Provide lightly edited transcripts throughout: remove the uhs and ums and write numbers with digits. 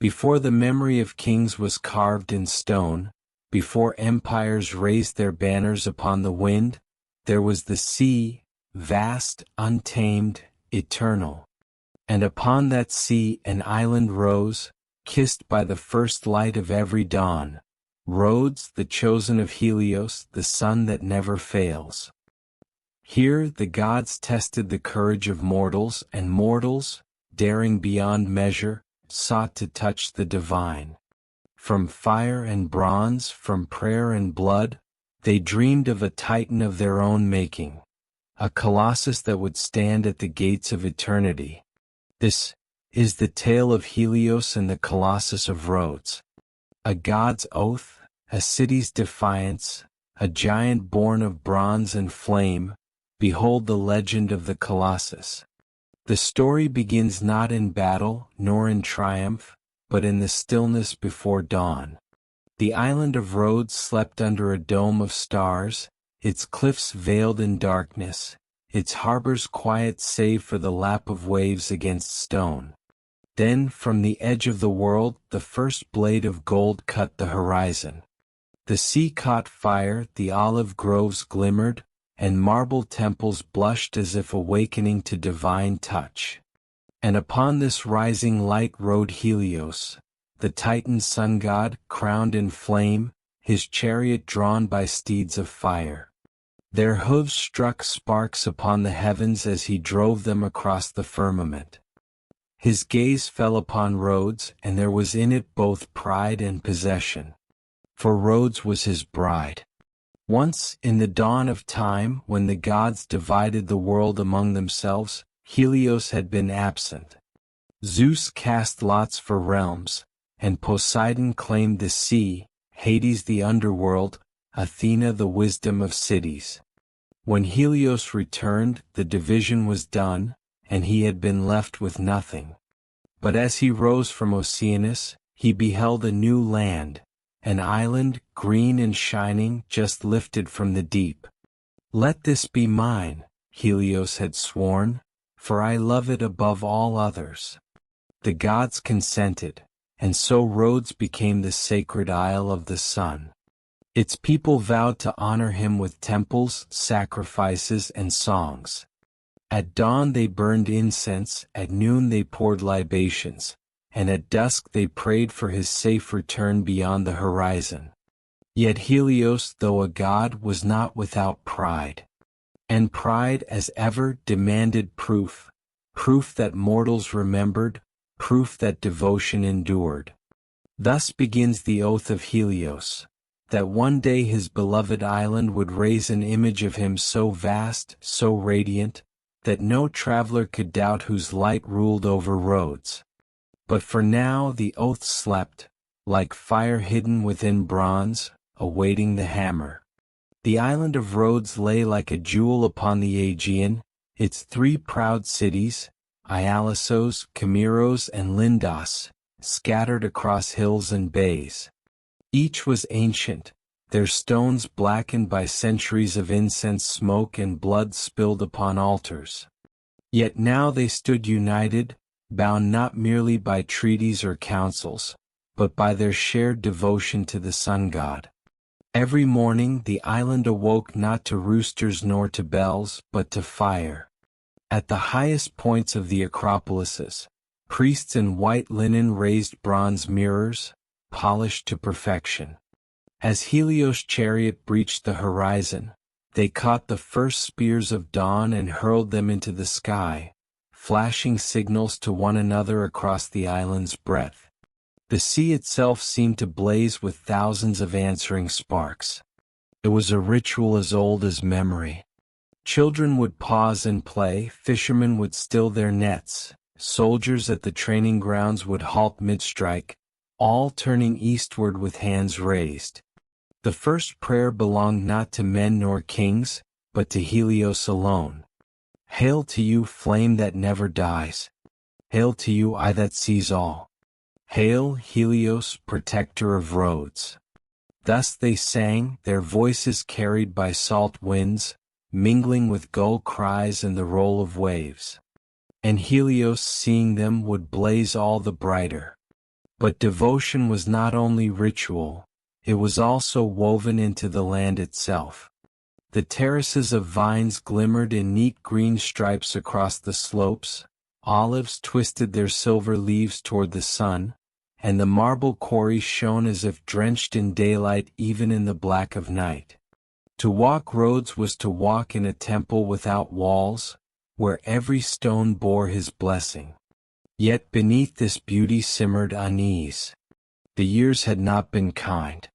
Before the memory of kings was carved in stone, before empires raised their banners upon the wind, there was the sea, vast, untamed, eternal. And upon that sea an island rose, kissed by the first light of every dawn, Rhodes, the chosen of Helios, the sun that never fails. Here the gods tested the courage of mortals, and mortals, daring beyond measure, sought to touch the divine. From fire and bronze, from prayer and blood, they dreamed of a titan of their own making, a colossus that would stand at the gates of eternity. This is the tale of Helios and the Colossus of Rhodes. A god's oath, a city's defiance, a giant born of bronze and flame. Behold the legend of the Colossus. The story begins not in battle, nor in triumph, but in the stillness before dawn. The island of Rhodes slept under a dome of stars, its cliffs veiled in darkness, its harbors quiet save for the lap of waves against stone. Then, from the edge of the world, the first blade of gold cut the horizon. The sea caught fire, the olive groves glimmered, and marble temples blushed as if awakening to divine touch. And upon this rising light rode Helios, the Titan sun god, crowned in flame, his chariot drawn by steeds of fire. Their hooves struck sparks upon the heavens as he drove them across the firmament. His gaze fell upon Rhodes, and there was in it both pride and possession. For Rhodes was his bride. Once, in the dawn of time, when the gods divided the world among themselves, Helios had been absent. Zeus cast lots for realms, and Poseidon claimed the sea, Hades the underworld, Athena the wisdom of cities. When Helios returned, the division was done, and he had been left with nothing. But as he rose from Oceanus, he beheld a new land, an island, green and shining, just lifted from the deep. Let this be mine, Helios had sworn, for I love it above all others. The gods consented, and so Rhodes became the sacred isle of the sun. Its people vowed to honor him with temples, sacrifices, and songs. At dawn they burned incense, at noon they poured libations, and at dusk they prayed for his safe return beyond the horizon. Yet Helios, though a god, was not without pride. And pride, as ever, demanded proof, proof that mortals remembered, proof that devotion endured. Thus begins the oath of Helios, that one day his beloved island would raise an image of him so vast, so radiant, that no traveler could doubt whose light ruled over Rhodes. But for now the oath slept, like fire hidden within bronze, awaiting the hammer. The island of Rhodes lay like a jewel upon the Aegean, its three proud cities, Ialysos, Chimeros, and Lindos, scattered across hills and bays. Each was ancient, their stones blackened by centuries of incense smoke and blood spilled upon altars. Yet now they stood united, bound not merely by treaties or councils, but by their shared devotion to the sun god. Every morning the island awoke not to roosters nor to bells, but to fire. At the highest points of the acropolises, priests in white linen raised bronze mirrors, polished to perfection. As Helios' chariot breached the horizon, they caught the first spears of dawn and hurled them into the sky, flashing signals to one another across the island's breadth. The sea itself seemed to blaze with thousands of answering sparks. It was a ritual as old as memory. Children would pause and play, fishermen would still their nets, soldiers at the training grounds would halt mid-strike, all turning eastward with hands raised. The first prayer belonged not to men nor kings, but to Helios alone. Hail to you, flame that never dies. Hail to you, eye that sees all. Hail, Helios, protector of Rhodes. Thus they sang, their voices carried by salt winds, mingling with gull cries and the roll of waves. And Helios, seeing them, would blaze all the brighter. But devotion was not only ritual, it was also woven into the land itself. The terraces of vines glimmered in neat green stripes across the slopes, olives twisted their silver leaves toward the sun, and the marble quarries shone as if drenched in daylight even in the black of night. To walk Rhodes was to walk in a temple without walls, where every stone bore his blessing. Yet beneath this beauty simmered unease. The years had not been kind.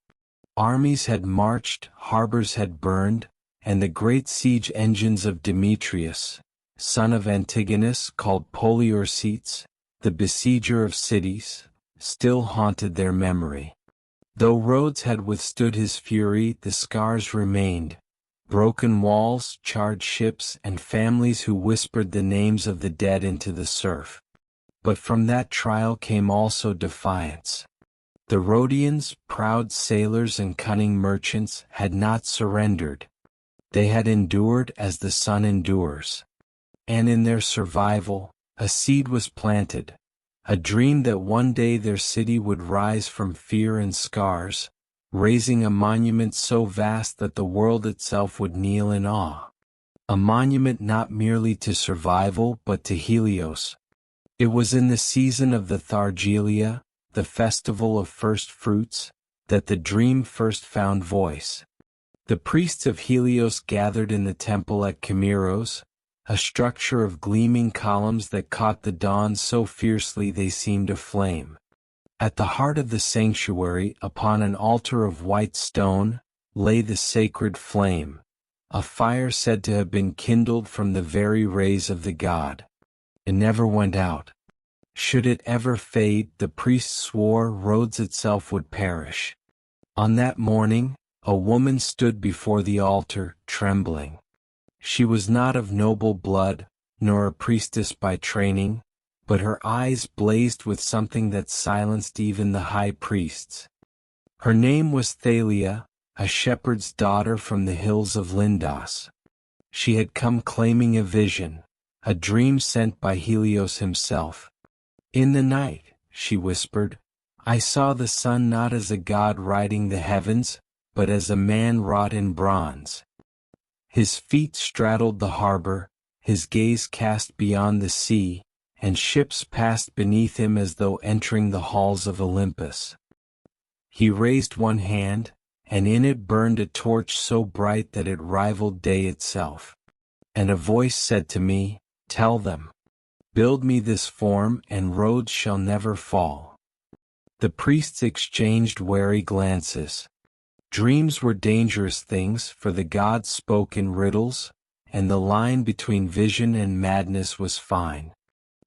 Armies had marched, harbors had burned, and the great siege engines of Demetrius, son of Antigonus called Poliorcetes, the besieger of cities, still haunted their memory. Though Rhodes had withstood his fury, the scars remained, broken walls, charred ships, and families who whispered the names of the dead into the surf. But from that trial came also defiance. The Rhodians, proud sailors and cunning merchants, had not surrendered. They had endured as the sun endures. And in their survival, a seed was planted, a dream that one day their city would rise from fear and scars, raising a monument so vast that the world itself would kneel in awe. A monument not merely to survival but to Helios. It was in the season of the Thargelia, the festival of first fruits, that the dream first found voice. The priests of Helios gathered in the temple at Chimeros, a structure of gleaming columns that caught the dawn so fiercely they seemed aflame. At the heart of the sanctuary, upon an altar of white stone, lay the sacred flame, a fire said to have been kindled from the very rays of the god. It never went out. Should it ever fade, the priests swore Rhodes itself would perish. On that morning, a woman stood before the altar, trembling. She was not of noble blood, nor a priestess by training, but her eyes blazed with something that silenced even the high priests. Her name was Thalia, a shepherd's daughter from the hills of Lindos. She had come claiming a vision, a dream sent by Helios himself. In the night, she whispered, I saw the sun not as a god riding the heavens, but as a man wrought in bronze. His feet straddled the harbor, his gaze cast beyond the sea, and ships passed beneath him as though entering the halls of Olympus. He raised one hand, and in it burned a torch so bright that it rivaled day itself. And a voice said to me, Tell them, build me this form and Rhodes shall never fall. The priests exchanged wary glances. Dreams were dangerous things, for the gods spoke in riddles, and the line between vision and madness was fine.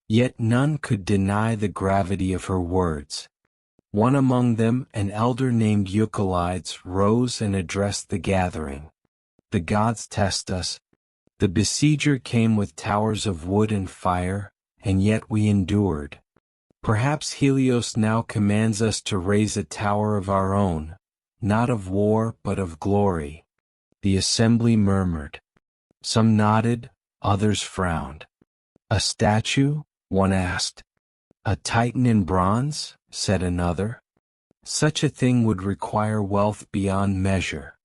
Yet none could deny the gravity of her words. One among them, an elder named Eucolides, rose and addressed the gathering. The gods test us. The besieger came with towers of wood and fire, and yet we endured. Perhaps Helios now commands us to raise a tower of our own, not of war but of glory. The assembly murmured. Some nodded, others frowned. A statue? One asked. A titan in bronze? Said another. Such a thing would require wealth beyond measure.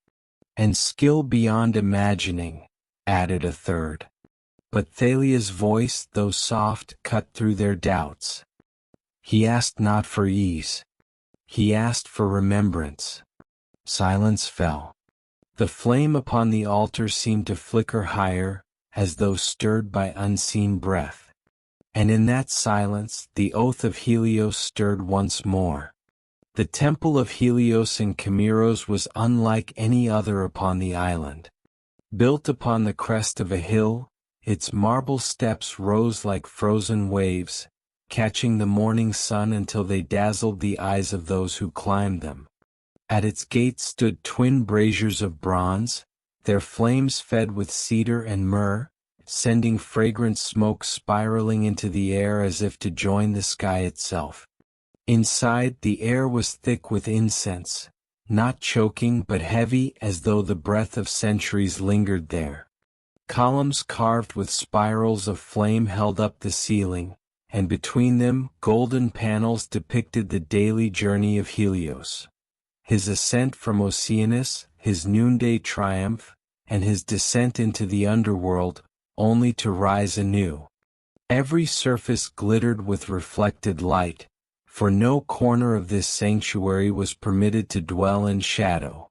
And skill beyond imagining, added a third. But Thalia's voice, though soft, cut through their doubts. He asked not for ease. He asked for remembrance. Silence fell. The flame upon the altar seemed to flicker higher, as though stirred by unseen breath. And in that silence, the oath of Helios stirred once more. The temple of Helios in Chimeros was unlike any other upon the island. Built upon the crest of a hill, its marble steps rose like frozen waves, catching the morning sun until they dazzled the eyes of those who climbed them. At its gates stood twin braziers of bronze, their flames fed with cedar and myrrh, sending fragrant smoke spiraling into the air as if to join the sky itself. Inside, the air was thick with incense, not choking but heavy as though the breath of centuries lingered there. Columns carved with spirals of flame held up the ceiling, and between them golden panels depicted the daily journey of Helios. His ascent from Oceanus, his noonday triumph, and his descent into the underworld, only to rise anew. Every surface glittered with reflected light, for no corner of this sanctuary was permitted to dwell in shadow.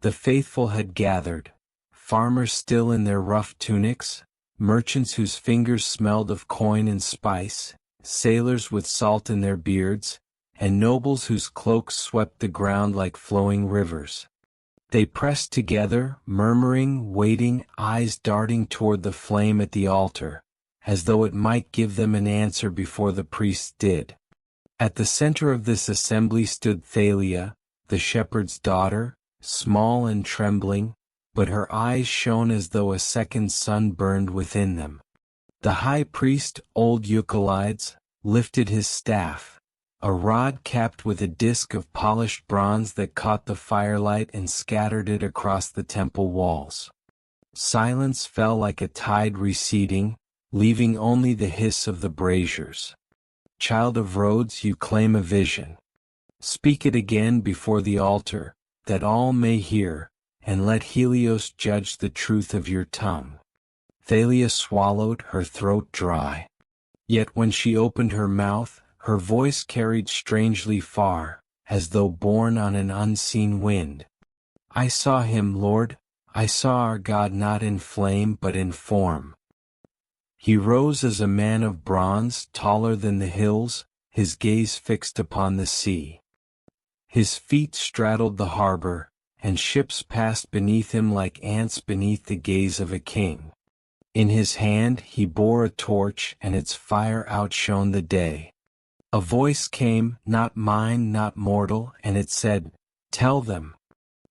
The faithful had gathered, farmers still in their rough tunics, merchants whose fingers smelled of coin and spice, sailors with salt in their beards, and nobles whose cloaks swept the ground like flowing rivers. They pressed together, murmuring, waiting, eyes darting toward the flame at the altar, as though it might give them an answer before the priests did. At the center of this assembly stood Thalia, the shepherd's daughter, small and trembling, but her eyes shone as though a second sun burned within them. The high priest, old Eucolides, lifted his staff, a rod capped with a disk of polished bronze that caught the firelight and scattered it across the temple walls. Silence fell like a tide receding, leaving only the hiss of the braziers. Child of Rhodes, you claim a vision. Speak it again before the altar, that all may hear, and let Helios judge the truth of your tongue. Thalia swallowed, her throat dry. Yet when she opened her mouth, her voice carried strangely far, as though borne on an unseen wind. I saw him, Lord, I saw our God not in flame but in form. He rose as a man of bronze, taller than the hills, his gaze fixed upon the sea. His feet straddled the harbor, and ships passed beneath him like ants beneath the gaze of a king. In his hand he bore a torch, and its fire outshone the day. A voice came, not mine, not mortal, and it said, "Tell them,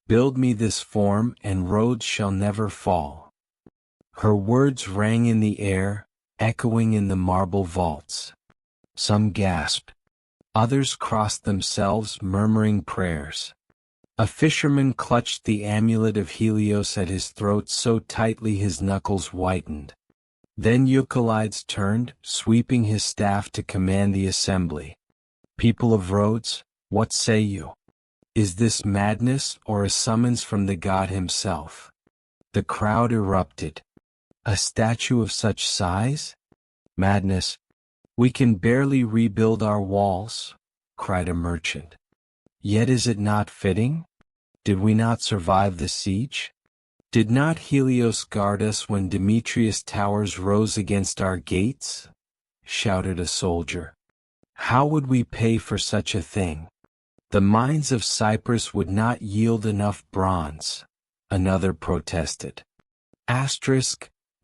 build me this form, and Rhodes shall never fall." Her words rang in the air, echoing in the marble vaults. Some gasped. Others crossed themselves, murmuring prayers. A fisherman clutched the amulet of Helios at his throat so tightly his knuckles whitened. Then Eucolides turned, sweeping his staff to command the assembly. People of Rhodes, what say you? Is this madness or a summons from the god himself? The crowd erupted. A statue of such size? Madness. We can barely rebuild our walls, cried a merchant. Yet is it not fitting? Did we not survive the siege? Did not Helios guard us when Demetrius' towers rose against our gates? Shouted a soldier. How would we pay for such a thing? The mines of Cyprus would not yield enough bronze, another protested.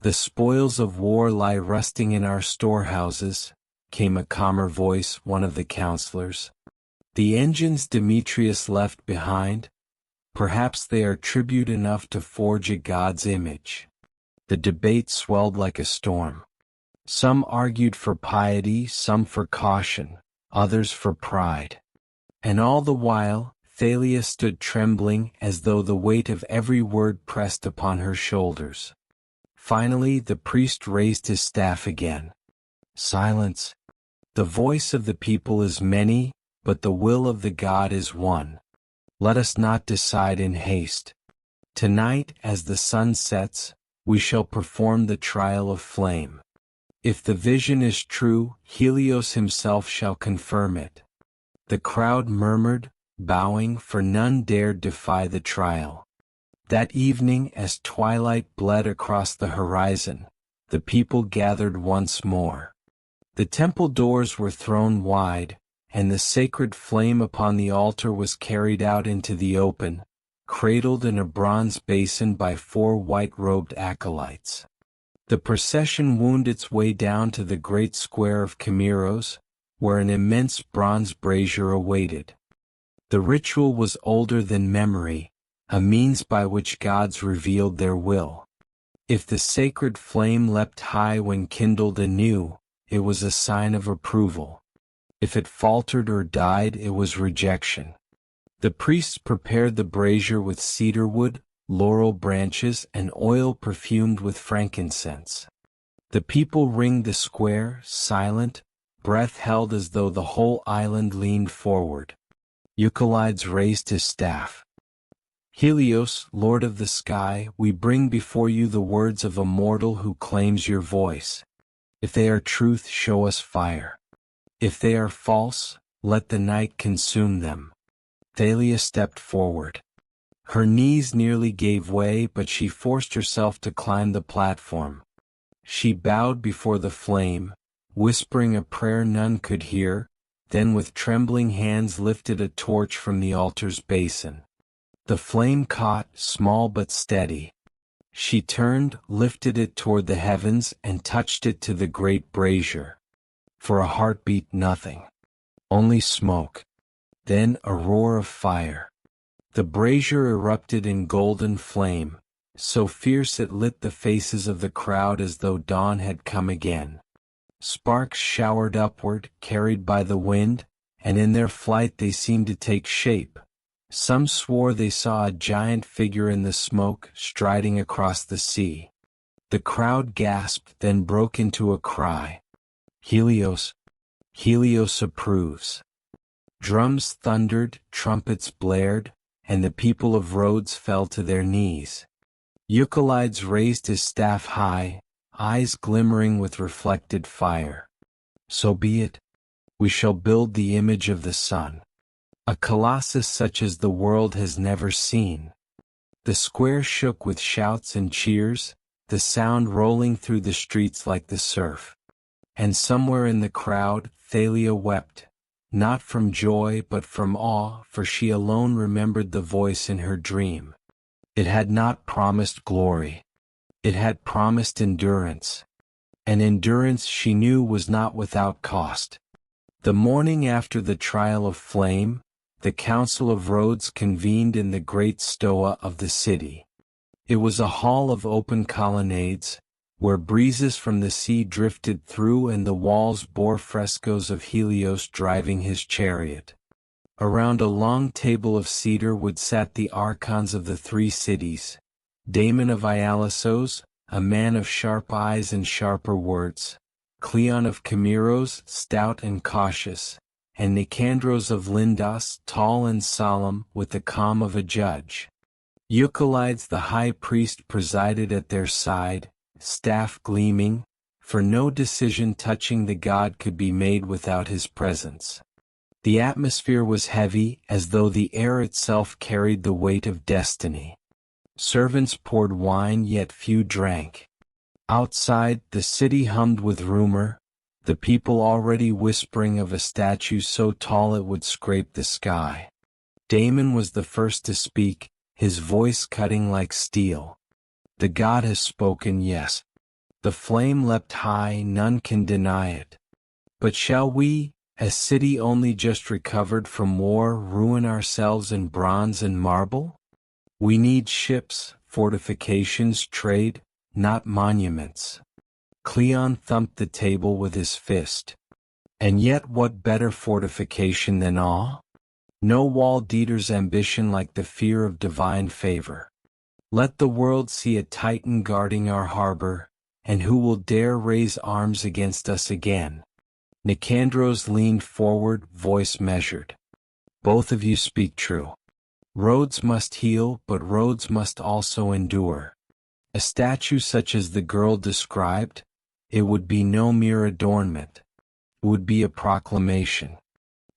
The spoils of war lie rusting in our storehouses, came a calmer voice, one of the counselors. The engines Demetrius left behind, perhaps they are tribute enough to forge a god's image. The debate swelled like a storm. Some argued for piety, some for caution, others for pride. And all the while, Thalia stood trembling as though the weight of every word pressed upon her shoulders. Finally the priest raised his staff again. Silence. The voice of the people is many, but the will of the God is one. Let us not decide in haste. Tonight, as the sun sets, we shall perform the trial of flame. If the vision is true, Helios himself shall confirm it. The crowd murmured, bowing, for none dared defy the trial. That evening, as twilight bled across the horizon, the people gathered once more. The temple doors were thrown wide, and the sacred flame upon the altar was carried out into the open, cradled in a bronze basin by 4 white-robed acolytes. The procession wound its way down to the great square of Chimeros, where an immense bronze brazier awaited. The ritual was older than memory, a means by which gods revealed their will. If the sacred flame leapt high when kindled anew, it was a sign of approval. If it faltered or died, it was rejection. The priests prepared the brazier with cedar wood, laurel branches, and oil perfumed with frankincense. The people ringed the square, silent, breath held as though the whole island leaned forward. Euclides raised his staff. Helios, Lord of the sky, we bring before you the words of a mortal who claims your voice. If they are truth, show us fire. If they are false, let the night consume them. Thalia stepped forward. Her knees nearly gave way, but she forced herself to climb the platform. She bowed before the flame, whispering a prayer none could hear, then with trembling hands lifted a torch from the altar's basin. The flame caught, small but steady. She turned, lifted it toward the heavens, and touched it to the great brazier. For a heartbeat, nothing. Only smoke. Then a roar of fire. The brazier erupted in golden flame, so fierce it lit the faces of the crowd as though dawn had come again. Sparks showered upward, carried by the wind, and in their flight they seemed to take shape. Some swore they saw a giant figure in the smoke, striding across the sea. The crowd gasped, then broke into a cry. Helios! Helios approves. Drums thundered, trumpets blared, and the people of Rhodes fell to their knees. Euclides raised his staff high, eyes glimmering with reflected fire. So be it. We shall build the image of the sun. A colossus such as the world has never seen. The square shook with shouts and cheers, the sound rolling through the streets like the surf. And somewhere in the crowd, Thalia wept, not from joy but from awe, for she alone remembered the voice in her dream. It had not promised glory. It had promised endurance. And endurance she knew was not without cost. The morning after the trial of flame, the Council of Rhodes convened in the great stoa of the city. It was a hall of open colonnades, where breezes from the sea drifted through and the walls bore frescoes of Helios driving his chariot. Around a long table of cedar wood sat the archons of the three cities, Damon of Ialissos, a man of sharp eyes and sharper words, Cleon of Chimeros, stout and cautious, and Nicandros of Lindos, tall and solemn, with the calm of a judge. Euclides the high priest presided at their side, staff gleaming, for no decision touching the god could be made without his presence. The atmosphere was heavy, as though the air itself carried the weight of destiny. Servants poured wine, yet few drank. Outside, the city hummed with rumor, the people already whispering of a statue so tall it would scrape the sky. Damon was the first to speak, his voice cutting like steel. The god has spoken, yes. The flame leapt high, none can deny it. But shall we, a city only just recovered from war, ruin ourselves in bronze and marble? We need ships, fortifications, trade, not monuments. Cleon thumped the table with his fist. And yet what better fortification than awe? No walled eater's ambition like the fear of divine favor. Let the world see a Titan guarding our harbor, and who will dare raise arms against us again? Nicandros leaned forward, voice measured. Both of you speak true. Rhodes must heal, but Rhodes must also endure. A statue such as the girl described, it would be no mere adornment. It would be a proclamation,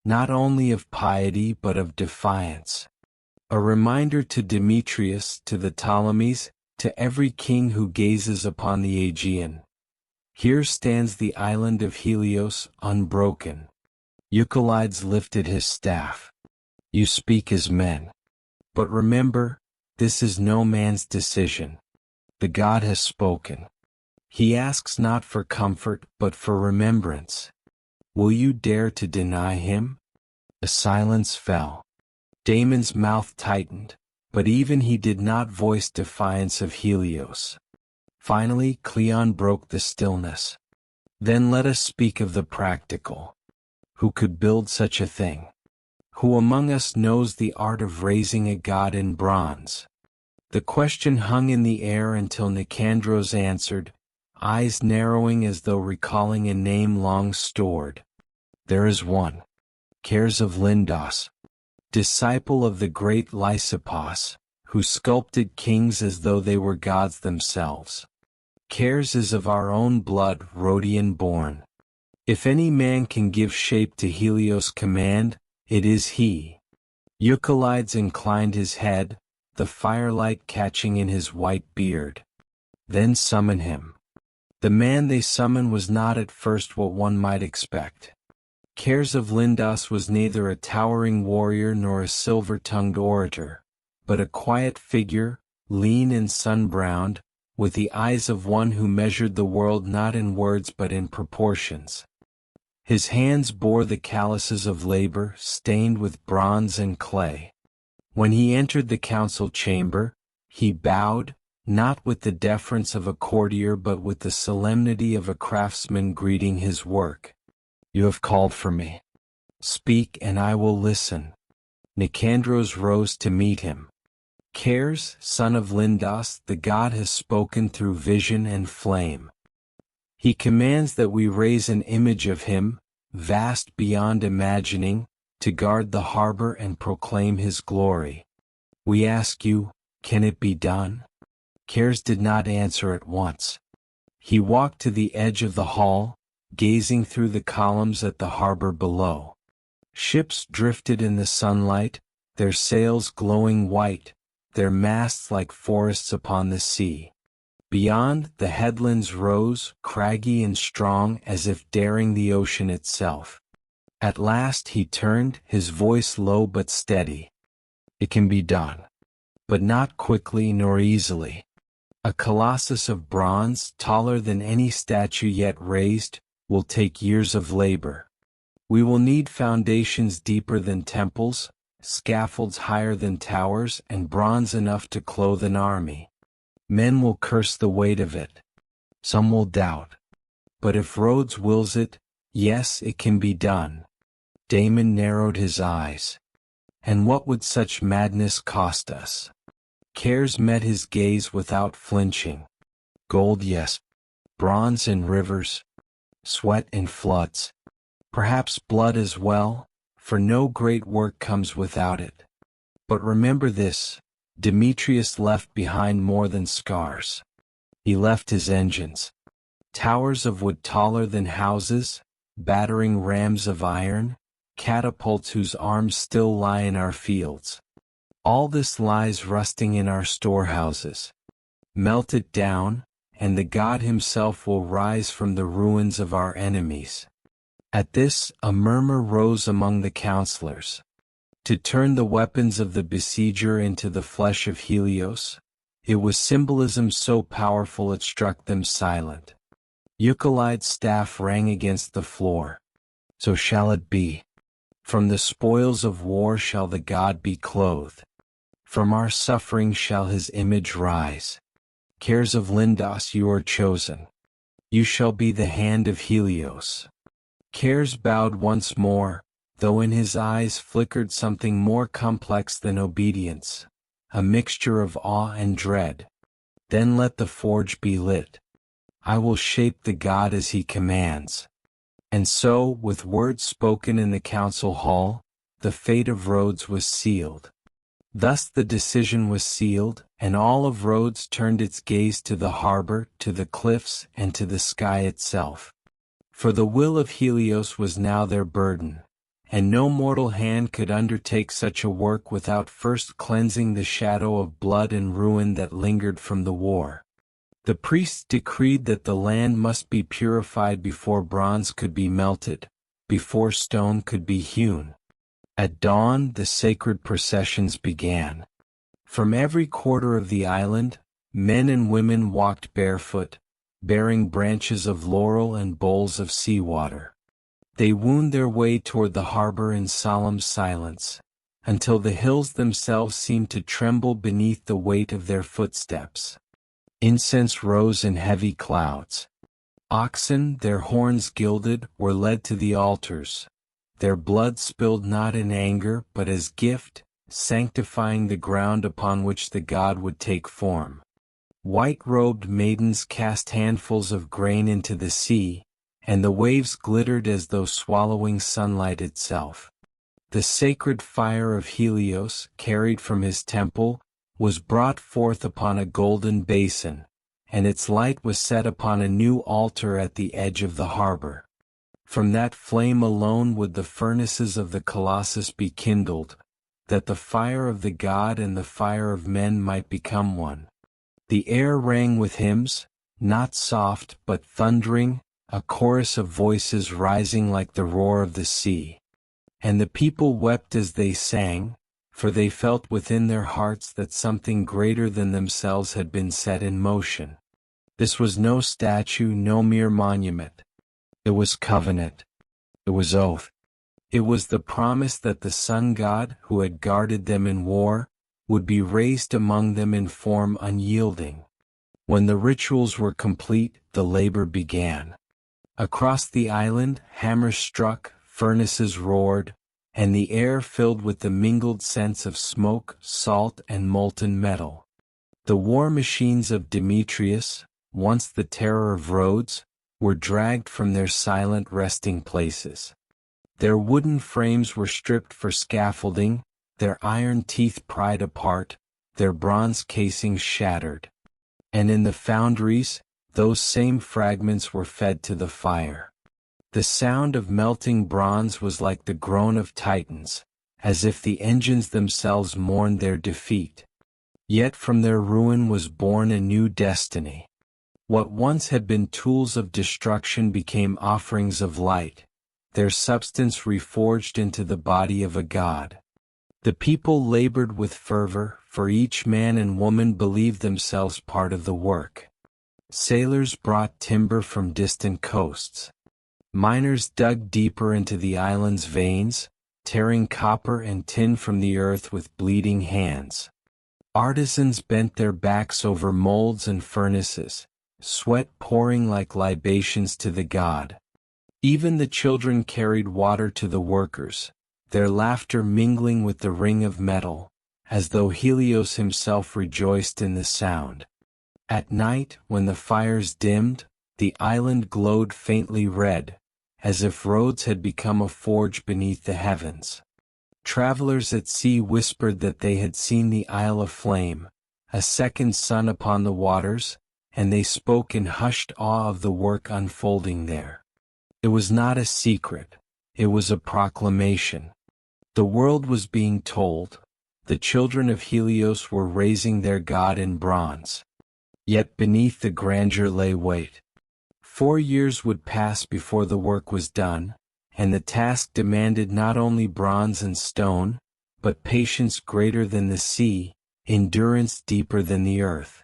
not only of piety but of defiance. A reminder to Demetrius, to the Ptolemies, to every king who gazes upon the Aegean. Here stands the island of Helios, unbroken. Euclides lifted his staff. You speak as men. But remember, this is no man's decision. The god has spoken. He asks not for comfort, but for remembrance. Will you dare to deny him? A silence fell. Damon's mouth tightened, but even he did not voice defiance of Helios. Finally, Cleon broke the stillness. Then let us speak of the practical. Who could build such a thing? Who among us knows the art of raising a god in bronze? The question hung in the air until Nicandros answered, eyes narrowing as though recalling a name long stored. There is one. Cares of Lindos, disciple of the great Lysippos, who sculpted kings as though they were gods themselves. Cares is of our own blood, Rhodian born. If any man can give shape to Helios' command, it is he. Euclides inclined his head, the firelight catching in his white beard. Then summon him. The man they summon was not at first what one might expect. Cares of Lindos was neither a towering warrior nor a silver-tongued orator, but a quiet figure, lean and sun-browned, with the eyes of one who measured the world not in words but in proportions. His hands bore the calluses of labor, stained with bronze and clay. When he entered the council chamber, he bowed, not with the deference of a courtier but with the solemnity of a craftsman greeting his work. You have called for me. Speak and I will listen. Nicandros rose to meet him. Cares, son of Lindos, the god has spoken through vision and flame. He commands that we raise an image of him, vast beyond imagining, to guard the harbor and proclaim his glory. We ask you, can it be done? Cares did not answer at once. He walked to the edge of the hall, gazing through the columns at the harbor below. Ships drifted in the sunlight, their sails glowing white, their masts like forests upon the sea. Beyond, the headlands rose, craggy and strong as if daring the ocean itself. At last he turned, his voice low but steady. It can be done. But not quickly nor easily. A colossus of bronze, taller than any statue yet raised, will take years of labor. We will need foundations deeper than temples, scaffolds higher than towers, and bronze enough to clothe an army. Men will curse the weight of it. Some will doubt. But if Rhodes wills it, yes, it can be done. Damon narrowed his eyes. And what would such madness cost us? Cares met his gaze without flinching. Gold, yes. Bronze in rivers. Sweat in floods. Perhaps blood as well, for no great work comes without it. But remember this, Demetrius left behind more than scars. He left his engines. Towers of wood taller than houses, battering rams of iron, catapults whose arms still lie in our fields. All this lies rusting in our storehouses. Melt it down, and the God himself will rise from the ruins of our enemies. At this, a murmur rose among the counselors. To turn the weapons of the besieger into the flesh of Helios, it was symbolism so powerful it struck them silent. Euclides' staff rang against the floor. So shall it be. From the spoils of war shall the god be clothed. From our suffering shall his image rise. Cares of Lindos, you are chosen. You shall be the hand of Helios. Cares bowed once more, though in his eyes flickered something more complex than obedience, a mixture of awe and dread. Then let the forge be lit. I will shape the god as he commands. And so, with words spoken in the council hall, the fate of Rhodes was sealed. Thus the decision was sealed, and all of Rhodes turned its gaze to the harbor, to the cliffs, and to the sky itself. For the will of Helios was now their burden, and no mortal hand could undertake such a work without first cleansing the shadow of blood and ruin that lingered from the war. The priests decreed that the land must be purified before bronze could be melted, before stone could be hewn. At dawn the sacred processions began. From every quarter of the island, men and women walked barefoot, bearing branches of laurel and bowls of seawater. They wound their way toward the harbor in solemn silence, until the hills themselves seemed to tremble beneath the weight of their footsteps. Incense rose in heavy clouds. Oxen, their horns gilded, were led to the altars, their blood spilled not in anger but as gift, sanctifying the ground upon which the god would take form. White-robed maidens cast handfuls of grain into the sea, and the waves glittered as though swallowing sunlight itself. The sacred fire of Helios, carried from his temple, was brought forth upon a golden basin, and its light was set upon a new altar at the edge of the harbor. From that flame alone would the furnaces of the Colossus be kindled, that the fire of the god and the fire of men might become one. The air rang with hymns, not soft but thundering, a chorus of voices rising like the roar of the sea. And the people wept as they sang, for they felt within their hearts that something greater than themselves had been set in motion. This was no statue, no mere monument. It was covenant. It was oath. It was the promise that the sun god, who had guarded them in war, would be raised among them in form unyielding. When the rituals were complete, the labor began. Across the island, hammers struck, furnaces roared, and the air filled with the mingled scents of smoke, salt, and molten metal. The war machines of Demetrius, once the terror of Rhodes, were dragged from their silent resting places. Their wooden frames were stripped for scaffolding, their iron teeth pried apart, their bronze casings shattered. And in the foundries, those same fragments were fed to the fire. The sound of melting bronze was like the groan of titans, as if the engines themselves mourned their defeat. Yet from their ruin was born a new destiny. What once had been tools of destruction became offerings of light, their substance reforged into the body of a god. The people labored with fervor, for each man and woman believed themselves part of the work. Sailors brought timber from distant coasts. Miners dug deeper into the island's veins, tearing copper and tin from the earth with bleeding hands. Artisans bent their backs over molds and furnaces, sweat pouring like libations to the god. Even the children carried water to the workers, their laughter mingling with the ring of metal, as though Helios himself rejoiced in the sound. At night, when the fires dimmed, the island glowed faintly red, as if Rhodes had become a forge beneath the heavens. Travelers at sea whispered that they had seen the Isle of Flame, a second sun upon the waters, and they spoke in hushed awe of the work unfolding there. It was not a secret, it was a proclamation. The world was being told, the children of Helios were raising their god in bronze. Yet beneath the grandeur lay weight. 4 years would pass before the work was done, and the task demanded not only bronze and stone, but patience greater than the sea, endurance deeper than the earth.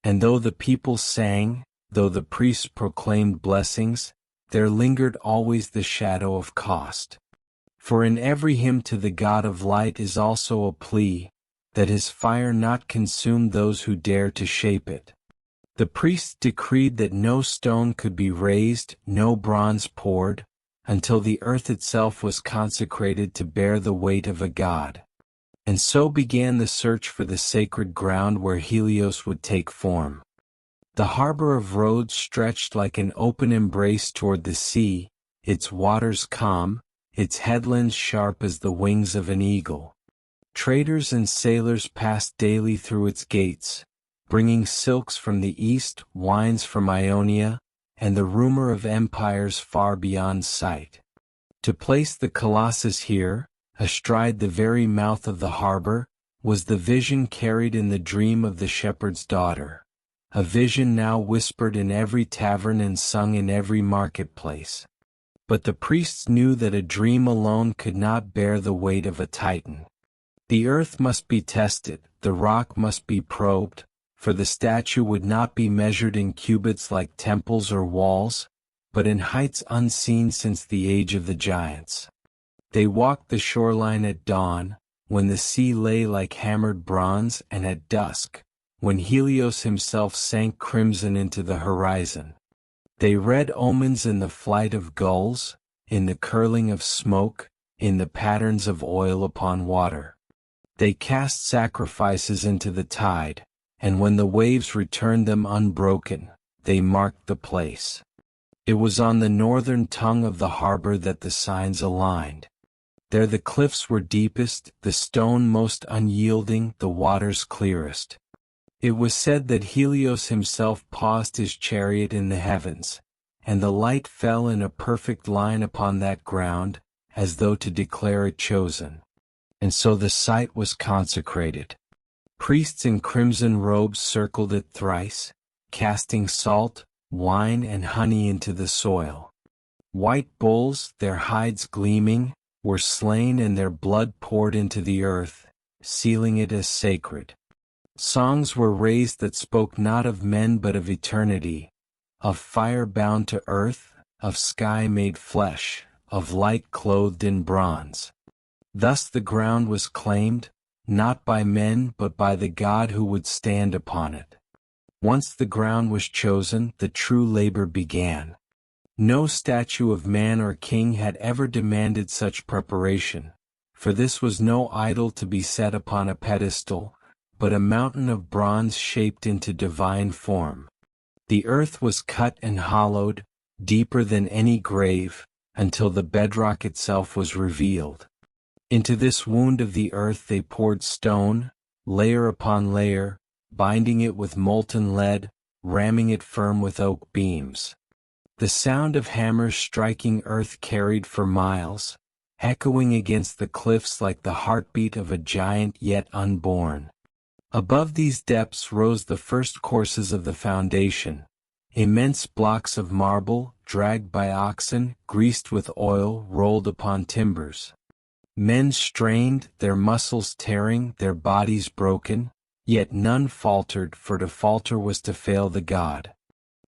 And though the people sang, though the priests proclaimed blessings, there lingered always the shadow of cost. For in every hymn to the God of light is also a plea, that his fire not consume those who dare to shape it. The priests decreed that no stone could be raised, no bronze poured, until the earth itself was consecrated to bear the weight of a god. And so began the search for the sacred ground where Helios would take form. The harbor of Rhodes stretched like an open embrace toward the sea, its waters calm, its headlands sharp as the wings of an eagle. Traders and sailors passed daily through its gates, bringing silks from the east, wines from Ionia, and the rumor of empires far beyond sight. To place the Colossus here, astride the very mouth of the harbor, was the vision carried in the dream of the shepherd's daughter, a vision now whispered in every tavern and sung in every marketplace. But the priests knew that a dream alone could not bear the weight of a titan. The earth must be tested, the rock must be probed, for the statue would not be measured in cubits like temples or walls, but in heights unseen since the age of the giants. They walked the shoreline at dawn, when the sea lay like hammered bronze, and at dusk, when Helios himself sank crimson into the horizon. They read omens in the flight of gulls, in the curling of smoke, in the patterns of oil upon water. They cast sacrifices into the tide, and when the waves returned them unbroken, they marked the place. It was on the northern tongue of the harbor that the signs aligned. There the cliffs were deepest, the stone most unyielding, the waters clearest. It was said that Helios himself paused his chariot in the heavens, and the light fell in a perfect line upon that ground, as though to declare it chosen. And so the site was consecrated. Priests in crimson robes circled it thrice, casting salt, wine and honey into the soil. White bulls, their hides gleaming, were slain and their blood poured into the earth, sealing it as sacred. Songs were raised that spoke not of men but of eternity, of fire bound to earth, of sky made flesh, of light clothed in bronze. Thus the ground was claimed, not by men but by the God who would stand upon it. Once the ground was chosen, the true labor began. No statue of man or king had ever demanded such preparation, for this was no idol to be set upon a pedestal, but a mountain of bronze shaped into divine form. The earth was cut and hollowed, deeper than any grave, until the bedrock itself was revealed. Into this wound of the earth they poured stone, layer upon layer, binding it with molten lead, ramming it firm with oak beams. The sound of hammers striking earth carried for miles, echoing against the cliffs like the heartbeat of a giant yet unborn. Above these depths rose the first courses of the foundation, immense blocks of marble, dragged by oxen, greased with oil, rolled upon timbers. Men strained, their muscles tearing, their bodies broken, yet none faltered, for to falter was to fail the God.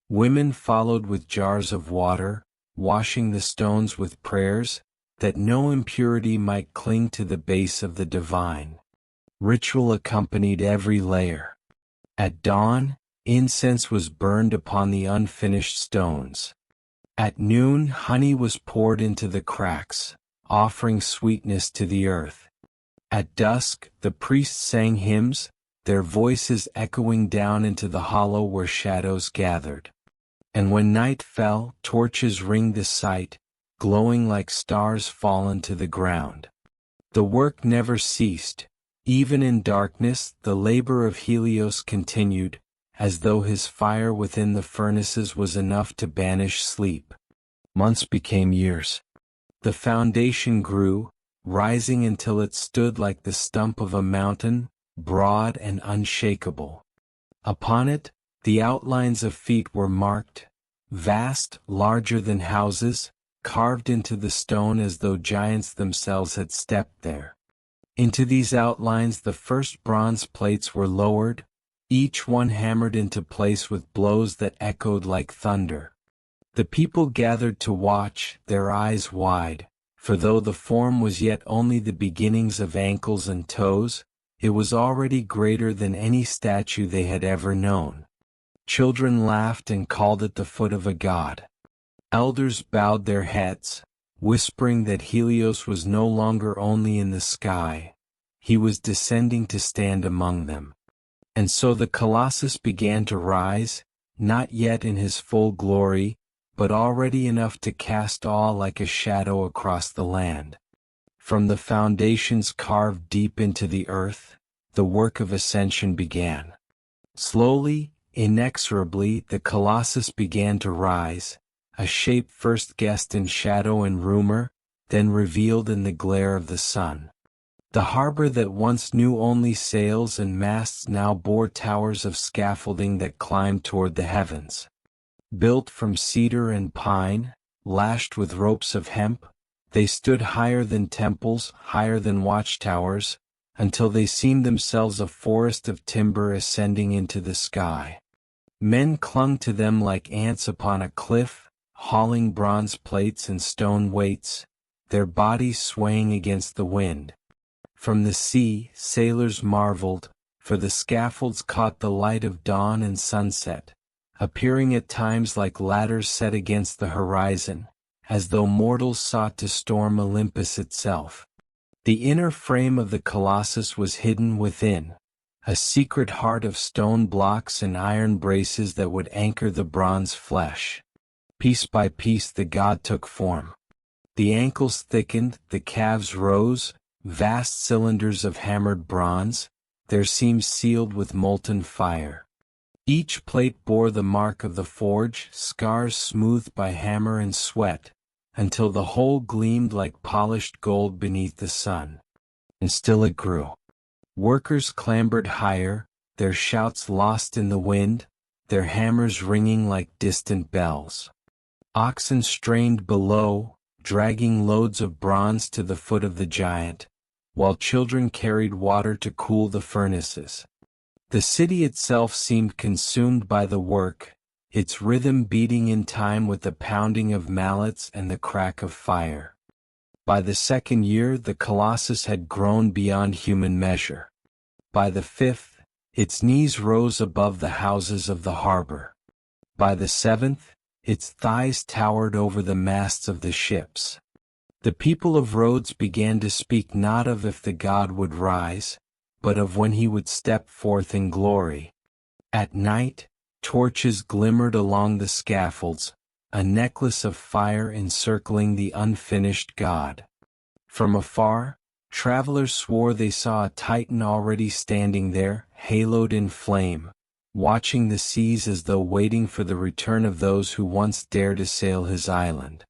Women followed with jars of water, washing the stones with prayers, that no impurity might cling to the base of the divine. Ritual accompanied every layer. At dawn, incense was burned upon the unfinished stones. At noon, honey was poured into the cracks, offering sweetness to the earth. At dusk, the priests sang hymns, their voices echoing down into the hollow where shadows gathered. And when night fell, torches ringed the site, glowing like stars fallen to the ground. The work never ceased. Even in darkness, the labor of Helios continued, as though his fire within the furnaces was enough to banish sleep. Months became years. The foundation grew, rising until it stood like the stump of a mountain, broad and unshakable. Upon it, the outlines of feet were marked, vast, larger than houses, carved into the stone as though giants themselves had stepped there. Into these outlines the first bronze plates were lowered, each one hammered into place with blows that echoed like thunder. The people gathered to watch, their eyes wide, for though the form was yet only the beginnings of ankles and toes, it was already greater than any statue they had ever known. Children laughed and called it the foot of a god. Elders bowed their heads, whispering that Helios was no longer only in the sky, he was descending to stand among them. And so the Colossus began to rise, not yet in his full glory, but already enough to cast awe like a shadow across the land. From the foundations carved deep into the earth, the work of ascension began. Slowly, inexorably, the Colossus began to rise, a shape first guessed in shadow and rumor, then revealed in the glare of the sun. The harbor that once knew only sails and masts now bore towers of scaffolding that climbed toward the heavens. Built from cedar and pine, lashed with ropes of hemp, they stood higher than temples, higher than watchtowers, until they seemed themselves a forest of timber ascending into the sky. Men clung to them like ants upon a cliff, hauling bronze plates and stone weights, their bodies swaying against the wind. From the sea, sailors marveled, for the scaffolds caught the light of dawn and sunset, appearing at times like ladders set against the horizon, as though mortals sought to storm Olympus itself. The inner frame of the Colossus was hidden within, a secret heart of stone blocks and iron braces that would anchor the bronze flesh. Piece by piece the god took form. The ankles thickened, the calves rose, vast cylinders of hammered bronze, their seams sealed with molten fire. Each plate bore the mark of the forge, scars smoothed by hammer and sweat, until the whole gleamed like polished gold beneath the sun. And still it grew. Workers clambered higher, their shouts lost in the wind, their hammers ringing like distant bells. Oxen strained below, dragging loads of bronze to the foot of the giant, while children carried water to cool the furnaces. The city itself seemed consumed by the work, its rhythm beating in time with the pounding of mallets and the crack of fire. By the second year the Colossus had grown beyond human measure. By the fifth, its knees rose above the houses of the harbor. By the seventh, its thighs towered over the masts of the ships. The people of Rhodes began to speak not of if the god would rise, but of when he would step forth in glory. At night, torches glimmered along the scaffolds, a necklace of fire encircling the unfinished god. From afar, travelers swore they saw a titan already standing there, haloed in flame, watching the seas as though waiting for the return of those who once dared assail his island.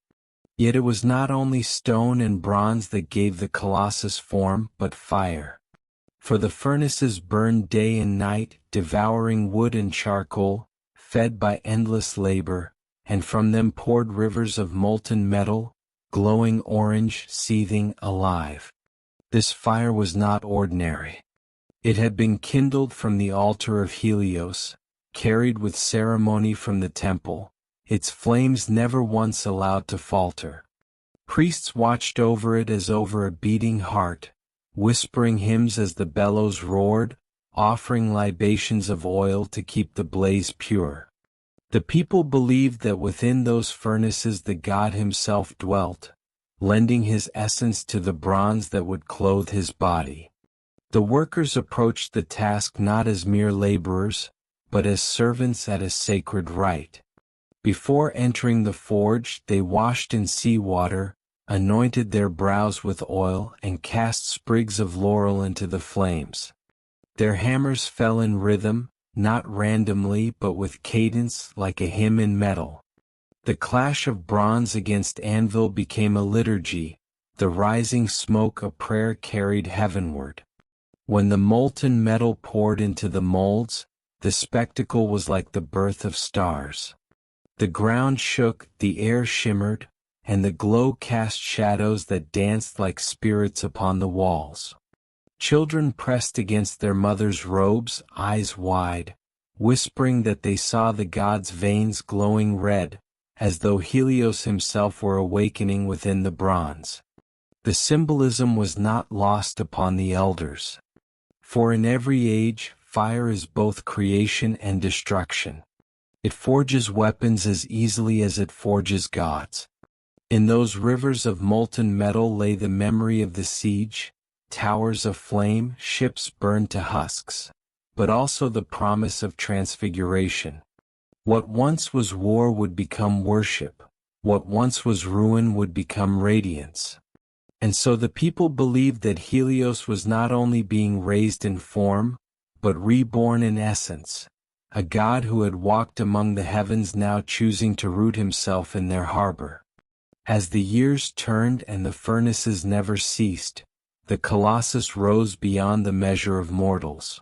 Yet it was not only stone and bronze that gave the Colossus form, but fire. For the furnaces burned day and night, devouring wood and charcoal, fed by endless labor, and from them poured rivers of molten metal, glowing orange, seething, alive. This fire was not ordinary. It had been kindled from the altar of Helios, carried with ceremony from the temple, its flames never once allowed to falter. Priests watched over it as over a beating heart, whispering hymns as the bellows roared, offering libations of oil to keep the blaze pure. The people believed that within those furnaces the god himself dwelt, lending his essence to the bronze that would clothe his body. The workers approached the task not as mere laborers, but as servants at a sacred rite. Before entering the forge, they washed in sea-water, anointed their brows with oil, and cast sprigs of laurel into the flames. Their hammers fell in rhythm, not randomly but with cadence like a hymn in metal. The clash of bronze against anvil became a liturgy, the rising smoke a prayer carried heavenward. When the molten metal poured into the molds, the spectacle was like the birth of stars. The ground shook, the air shimmered, and the glow cast shadows that danced like spirits upon the walls. Children pressed against their mothers' robes, eyes wide, whispering that they saw the god's veins glowing red, as though Helios himself were awakening within the bronze. The symbolism was not lost upon the elders. For in every age, fire is both creation and destruction. It forges weapons as easily as it forges gods. In those rivers of molten metal lay the memory of the siege, towers of flame, ships burned to husks, but also the promise of transfiguration. What once was war would become worship, what once was ruin would become radiance. And so the people believed that Helios was not only being raised in form, but reborn in essence, a god who had walked among the heavens now choosing to root himself in their harbor. As the years turned and the furnaces never ceased, the Colossus rose beyond the measure of mortals.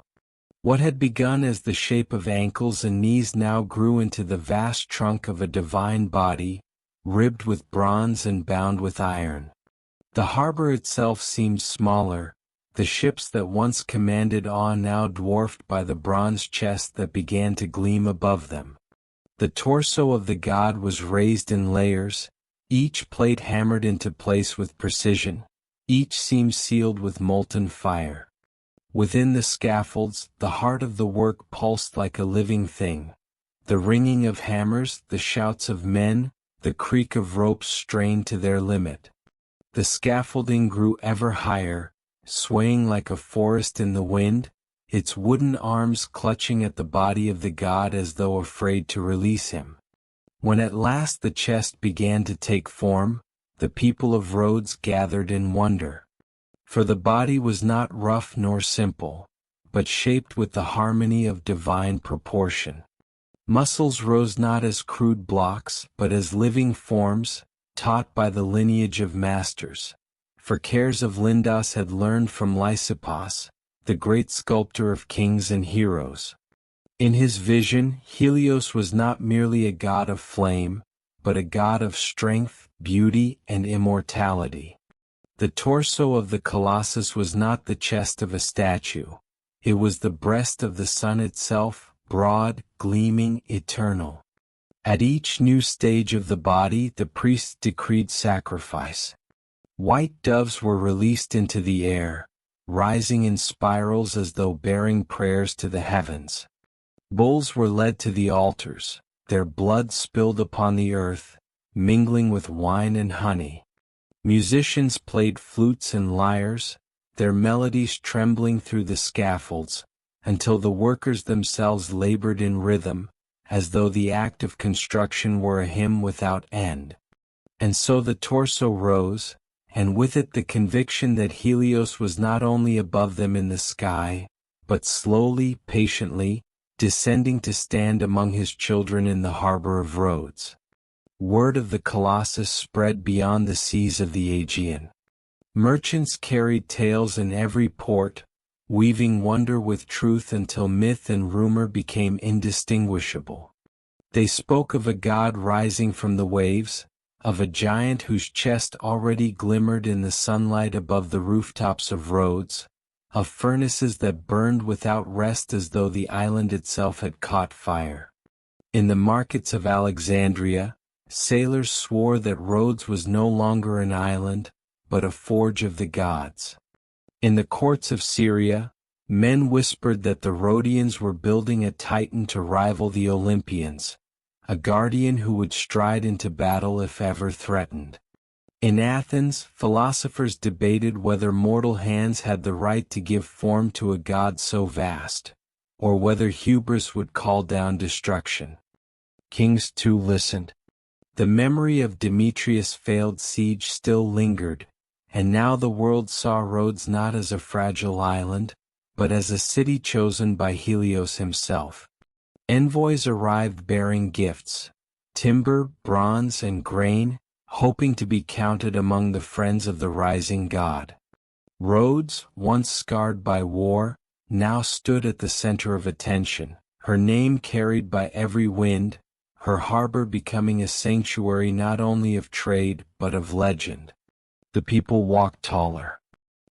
What had begun as the shape of ankles and knees now grew into the vast trunk of a divine body, ribbed with bronze and bound with iron. The harbor itself seemed smaller, the ships that once commanded awe now dwarfed by the bronze chest that began to gleam above them. The torso of the god was raised in layers, each plate hammered into place with precision, each seam sealed with molten fire. Within the scaffolds, the heart of the work pulsed like a living thing. The ringing of hammers, the shouts of men, the creak of ropes strained to their limit. The scaffolding grew ever higher, swaying like a forest in the wind, its wooden arms clutching at the body of the god as though afraid to release him. When at last the chest began to take form, the people of Rhodes gathered in wonder. For the body was not rough nor simple, but shaped with the harmony of divine proportion. Muscles rose not as crude blocks, but as living forms, taught by the lineage of masters. For Cares of Lindos had learned from Lysippos, the great sculptor of kings and heroes. In his vision, Helios was not merely a god of flame, but a god of strength, beauty, and immortality. The torso of the Colossus was not the chest of a statue. It was the breast of the sun itself, broad, gleaming, eternal. At each new stage of the body, the priests decreed sacrifice. White doves were released into the air, rising in spirals as though bearing prayers to the heavens. Bulls were led to the altars, their blood spilled upon the earth, mingling with wine and honey. Musicians played flutes and lyres, their melodies trembling through the scaffolds, until the workers themselves labored in rhythm, as though the act of construction were a hymn without end. And so the torso rose, and with it the conviction that Helios was not only above them in the sky, but slowly, patiently, descending to stand among his children in the harbor of Rhodes. Word of the Colossus spread beyond the seas of the Aegean. Merchants carried tales in every port, weaving wonder with truth until myth and rumor became indistinguishable. They spoke of a god rising from the waves, of a giant whose chest already glimmered in the sunlight above the rooftops of Rhodes, of furnaces that burned without rest as though the island itself had caught fire. In the markets of Alexandria, sailors swore that Rhodes was no longer an island, but a forge of the gods. In the courts of Syria, men whispered that the Rhodians were building a Titan to rival the Olympians, a guardian who would stride into battle if ever threatened. In Athens, philosophers debated whether mortal hands had the right to give form to a god so vast, or whether hubris would call down destruction. Kings too listened. The memory of Demetrius' failed siege still lingered, and now the world saw Rhodes not as a fragile island, but as a city chosen by Helios himself. Envoys arrived bearing gifts, timber, bronze, and grain, hoping to be counted among the friends of the rising god. Rhodes, once scarred by war, now stood at the center of attention, her name carried by every wind, her harbor becoming a sanctuary not only of trade but of legend. The people walked taller.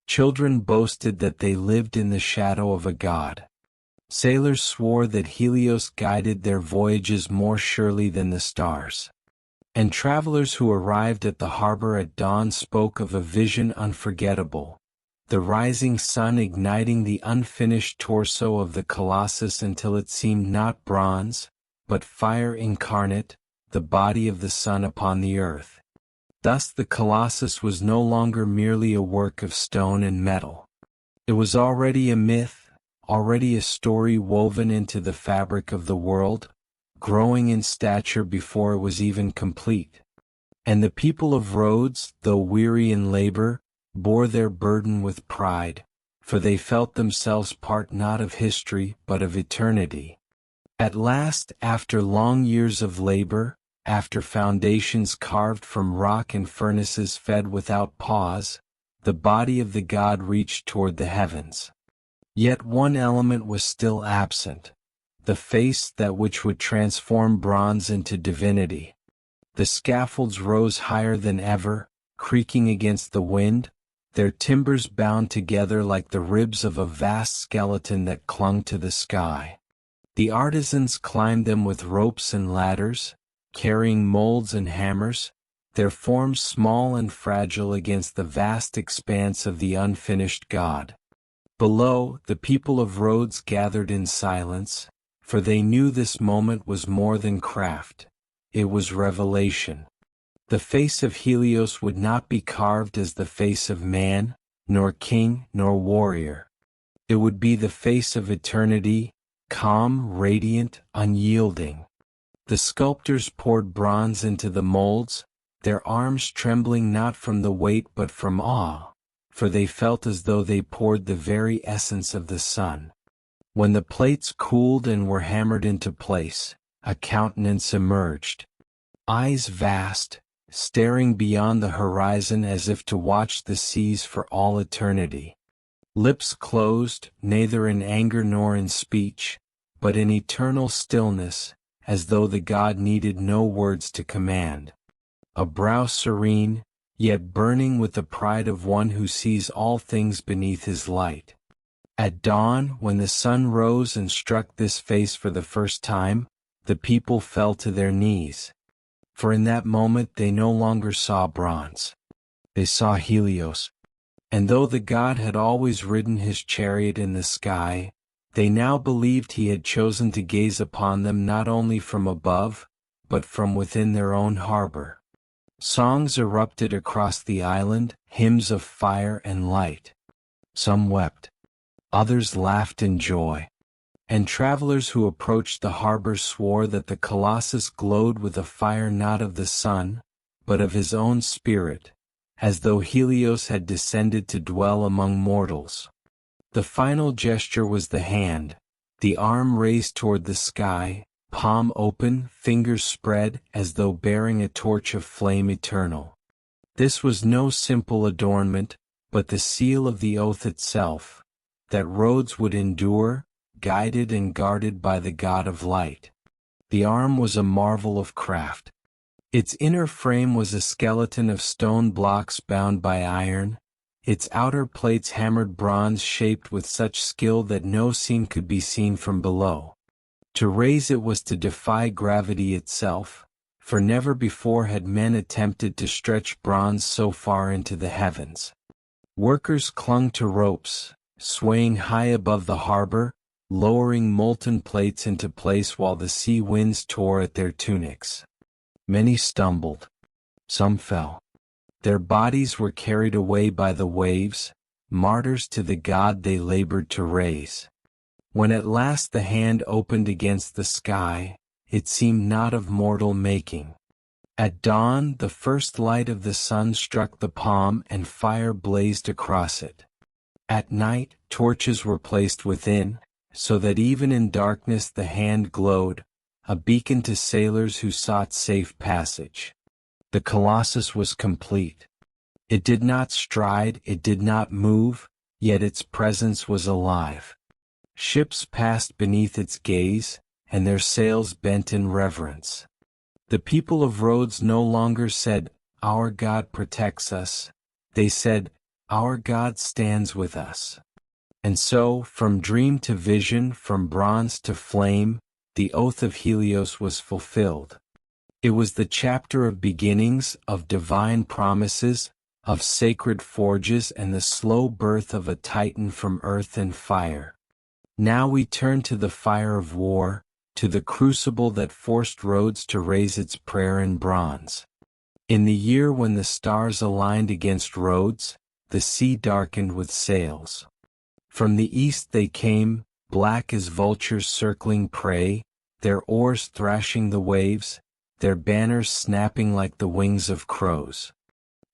Children boasted that they lived in the shadow of a god. Sailors swore that Helios guided their voyages more surely than the stars. And travelers who arrived at the harbor at dawn spoke of a vision unforgettable, the rising sun igniting the unfinished torso of the Colossus until it seemed not bronze, but fire incarnate, the body of the sun upon the earth. Thus the Colossus was no longer merely a work of stone and metal. It was already a myth, already a story woven into the fabric of the world, growing in stature before it was even complete. And the people of Rhodes, though weary in labor, bore their burden with pride, for they felt themselves part not of history but of eternity. At last, after long years of labor, after foundations carved from rock and furnaces fed without pause, the body of the god reached toward the heavens. Yet one element was still absent, the face that which would transform bronze into divinity. The scaffolds rose higher than ever, creaking against the wind, their timbers bound together like the ribs of a vast skeleton that clung to the sky. The artisans climbed them with ropes and ladders, carrying molds and hammers, their forms small and fragile against the vast expanse of the unfinished god. Below, the people of Rhodes gathered in silence, for they knew this moment was more than craft. It was revelation. The face of Helios would not be carved as the face of man, nor king, nor warrior. It would be the face of eternity, calm, radiant, unyielding. The sculptors poured bronze into the molds, their arms trembling not from the weight but from awe, for they felt as though they poured the very essence of the sun. When the plates cooled and were hammered into place, a countenance emerged. Eyes vast, staring beyond the horizon as if to watch the seas for all eternity. Lips closed, neither in anger nor in speech, but in eternal stillness, as though the god needed no words to command. A brow serene, yet burning with the pride of one who sees all things beneath his light. At dawn, when the sun rose and struck this face for the first time, the people fell to their knees. For in that moment they no longer saw bronze. They saw Helios. And though the god had always ridden his chariot in the sky, they now believed he had chosen to gaze upon them not only from above, but from within their own harbor. Songs erupted across the island, hymns of fire and light. Some wept. Others laughed in joy. And travelers who approached the harbor swore that the Colossus glowed with a fire not of the sun, but of his own spirit, as though Helios had descended to dwell among mortals. The final gesture was the hand, the arm raised toward the sky, palm open, fingers spread, as though bearing a torch of flame eternal. This was no simple adornment, but the seal of the oath itself, that Rhodes would endure, guided and guarded by the god of light. The arm was a marvel of craft. Its inner frame was a skeleton of stone blocks bound by iron, its outer plates hammered bronze shaped with such skill that no seam could be seen from below. To raise it was to defy gravity itself, for never before had men attempted to stretch bronze so far into the heavens. Workers clung to ropes, swaying high above the harbor, lowering molten plates into place while the sea winds tore at their tunics. Many stumbled. Some fell. Their bodies were carried away by the waves, martyrs to the god they labored to raise. When at last the hand opened against the sky, it seemed not of mortal making. At dawn the first light of the sun struck the palm and fire blazed across it. At night torches were placed within, so that even in darkness the hand glowed, a beacon to sailors who sought safe passage. The Colossus was complete. It did not stride, it did not move, yet its presence was alive. Ships passed beneath its gaze, and their sails bent in reverence. The people of Rhodes no longer said, "Our God protects us." They said, "Our God stands with us." And so, from dream to vision, from bronze to flame, the oath of Helios was fulfilled. It was the chapter of beginnings, of divine promises, of sacred forges and the slow birth of a titan from earth and fire. Now we turn to the fire of war, to the crucible that forced Rhodes to raise its prayer in bronze. In the year when the stars aligned against Rhodes, the sea darkened with sails. From the east they came, black as vultures circling prey, their oars thrashing the waves, their banners snapping like the wings of crows.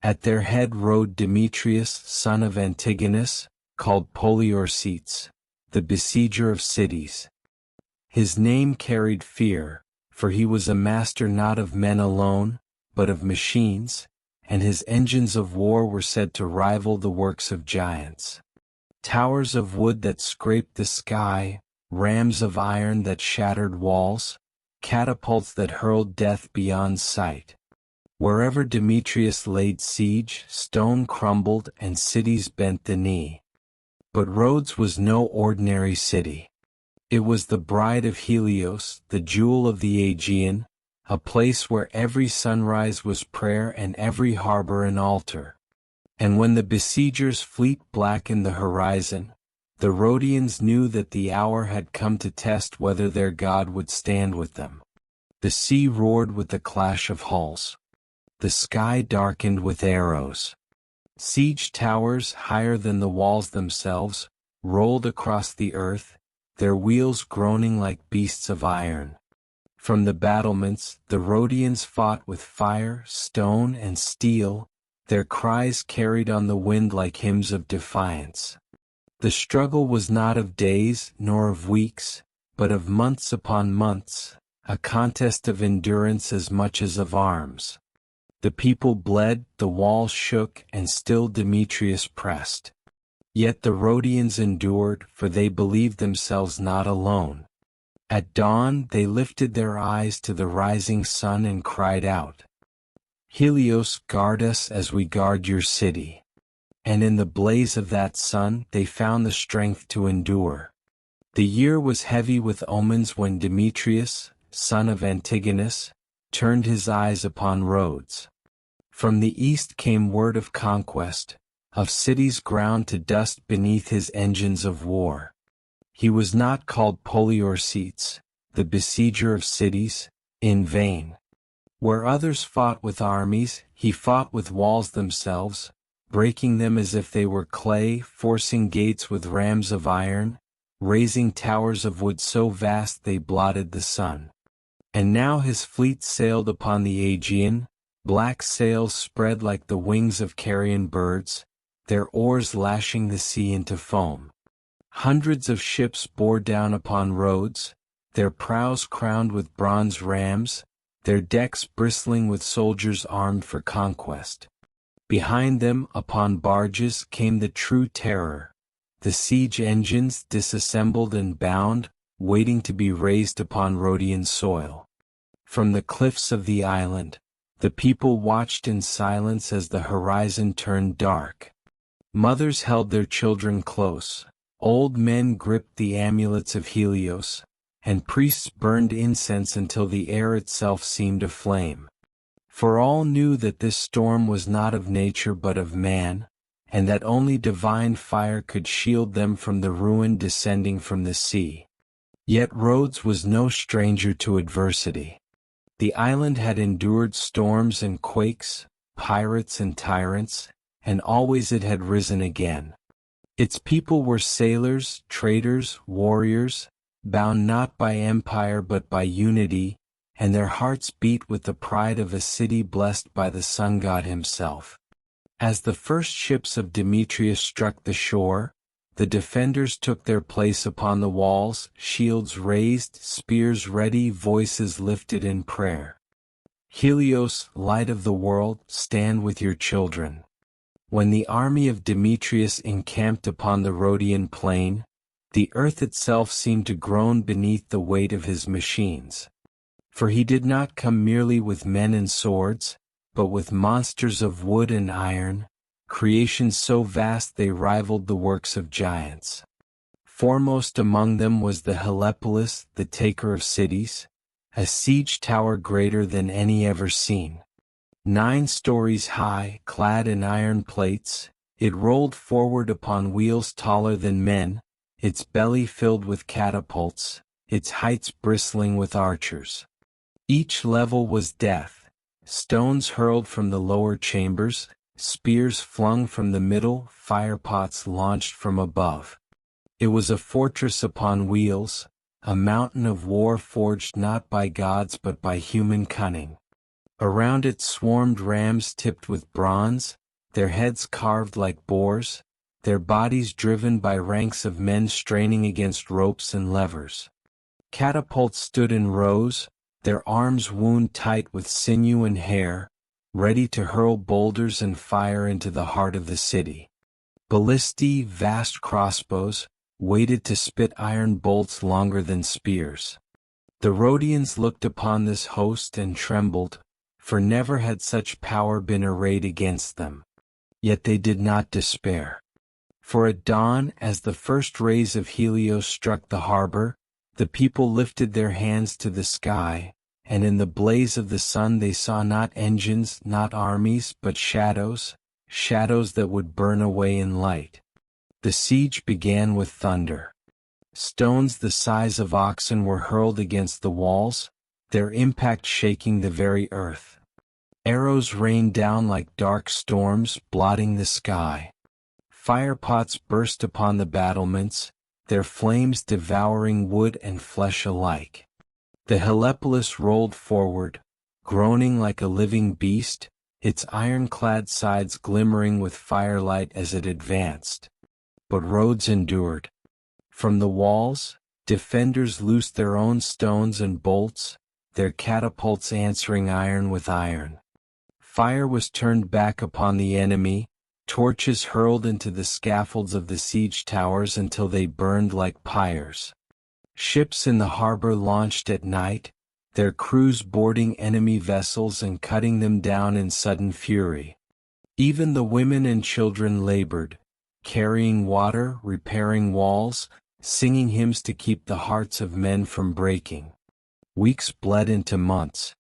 At their head rode Demetrius, son of Antigonus, called Poliorcetes, the besieger of cities. His name carried fear, for he was a master not of men alone, but of machines, and his engines of war were said to rival the works of giants. Towers of wood that scraped the sky, rams of iron that shattered walls, catapults that hurled death beyond sight. Wherever Demetrius laid siege, stone crumbled and cities bent the knee. But Rhodes was no ordinary city. It was the bride of Helios, the jewel of the Aegean, a place where every sunrise was prayer and every harbor an altar. And when the besiegers' fleet blackened the horizon, the Rhodians knew that the hour had come to test whether their god would stand with them. The sea roared with the clash of hulls. The sky darkened with arrows. Siege towers, higher than the walls themselves, rolled across the earth, their wheels groaning like beasts of iron. From the battlements, the Rhodians fought with fire, stone, and steel, their cries carried on the wind like hymns of defiance. The struggle was not of days nor of weeks, but of months upon months, a contest of endurance as much as of arms. The people bled, the walls shook, and still Demetrius pressed. Yet the Rhodians endured, for they believed themselves not alone. At dawn they lifted their eyes to the rising sun and cried out, "Helios, guard us as we guard your city." And in the blaze of that sun they found the strength to endure. The year was heavy with omens when Demetrius, son of Antigonus, turned his eyes upon Rhodes. From the east came word of conquest, of cities ground to dust beneath his engines of war. He was not called Poliorcetes, the besieger of cities, in vain. Where others fought with armies, he fought with walls themselves, breaking them as if they were clay, forcing gates with rams of iron, raising towers of wood so vast they blotted the sun. And now his fleet sailed upon the Aegean, black sails spread like the wings of carrion birds, their oars lashing the sea into foam. Hundreds of ships bore down upon Rhodes, their prows crowned with bronze rams, their decks bristling with soldiers armed for conquest. Behind them, upon barges, came the true terror, the siege engines disassembled and bound, waiting to be raised upon Rhodian soil. From the cliffs of the island, the people watched in silence as the horizon turned dark. Mothers held their children close, old men gripped the amulets of Helios, and priests burned incense until the air itself seemed aflame. For all knew that this storm was not of nature but of man, and that only divine fire could shield them from the ruin descending from the sea. Yet Rhodes was no stranger to adversity. The island had endured storms and quakes, pirates and tyrants, and always it had risen again. Its people were sailors, traders, warriors, bound not by empire but by unity, and their hearts beat with the pride of a city blessed by the sun god himself. As the first ships of Demetrius struck the shore, the defenders took their place upon the walls, shields raised, spears ready, voices lifted in prayer. Helios, light of the world, stand with your children. When the army of Demetrius encamped upon the Rhodian plain, the earth itself seemed to groan beneath the weight of his machines. For he did not come merely with men and swords, but with monsters of wood and iron, creations so vast they rivaled the works of giants. Foremost among them was the Helepolis, the taker of cities, a siege tower greater than any ever seen. 9 stories high, clad in iron plates, it rolled forward upon wheels taller than men, its belly filled with catapults, its heights bristling with archers. Each level was death, stones hurled from the lower chambers, spears flung from the middle, firepots launched from above. It was a fortress upon wheels, a mountain of war forged not by gods but by human cunning. Around it swarmed rams tipped with bronze, their heads carved like boars, their bodies driven by ranks of men straining against ropes and levers. Catapults stood in rows, their arms wound tight with sinew and hair, ready to hurl boulders and fire into the heart of the city. Ballistae, vast crossbows, waited to spit iron bolts longer than spears. The Rhodians looked upon this host and trembled, for never had such power been arrayed against them. Yet they did not despair. For at dawn, as the first rays of Helios struck the harbor, the people lifted their hands to the sky, and in the blaze of the sun they saw not engines, not armies, but shadows, shadows that would burn away in light. The siege began with thunder. Stones the size of oxen were hurled against the walls, their impact shaking the very earth. Arrows rained down like dark storms, blotting the sky. Firepots burst upon the battlements, their flames devouring wood and flesh alike. The Helepolis rolled forward, groaning like a living beast, its ironclad sides glimmering with firelight as it advanced. But Rhodes endured. From the walls, defenders loosed their own stones and bolts, their catapults answering iron with iron. Fire was turned back upon the enemy, torches hurled into the scaffolds of the siege towers until they burned like pyres. Ships in the harbor launched at night, their crews boarding enemy vessels and cutting them down in sudden fury. Even the women and children labored, carrying water, repairing walls, singing hymns to keep the hearts of men from breaking. Weeks bled into months.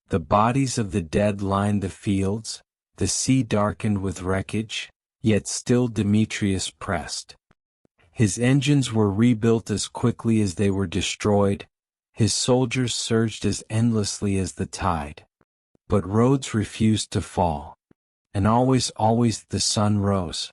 The bodies of the dead lined the fields, the sea darkened with wreckage, yet still Demetrius pressed. His engines were rebuilt as quickly as they were destroyed, his soldiers surged as endlessly as the tide. But Rhodes refused to fall. And always the sun rose.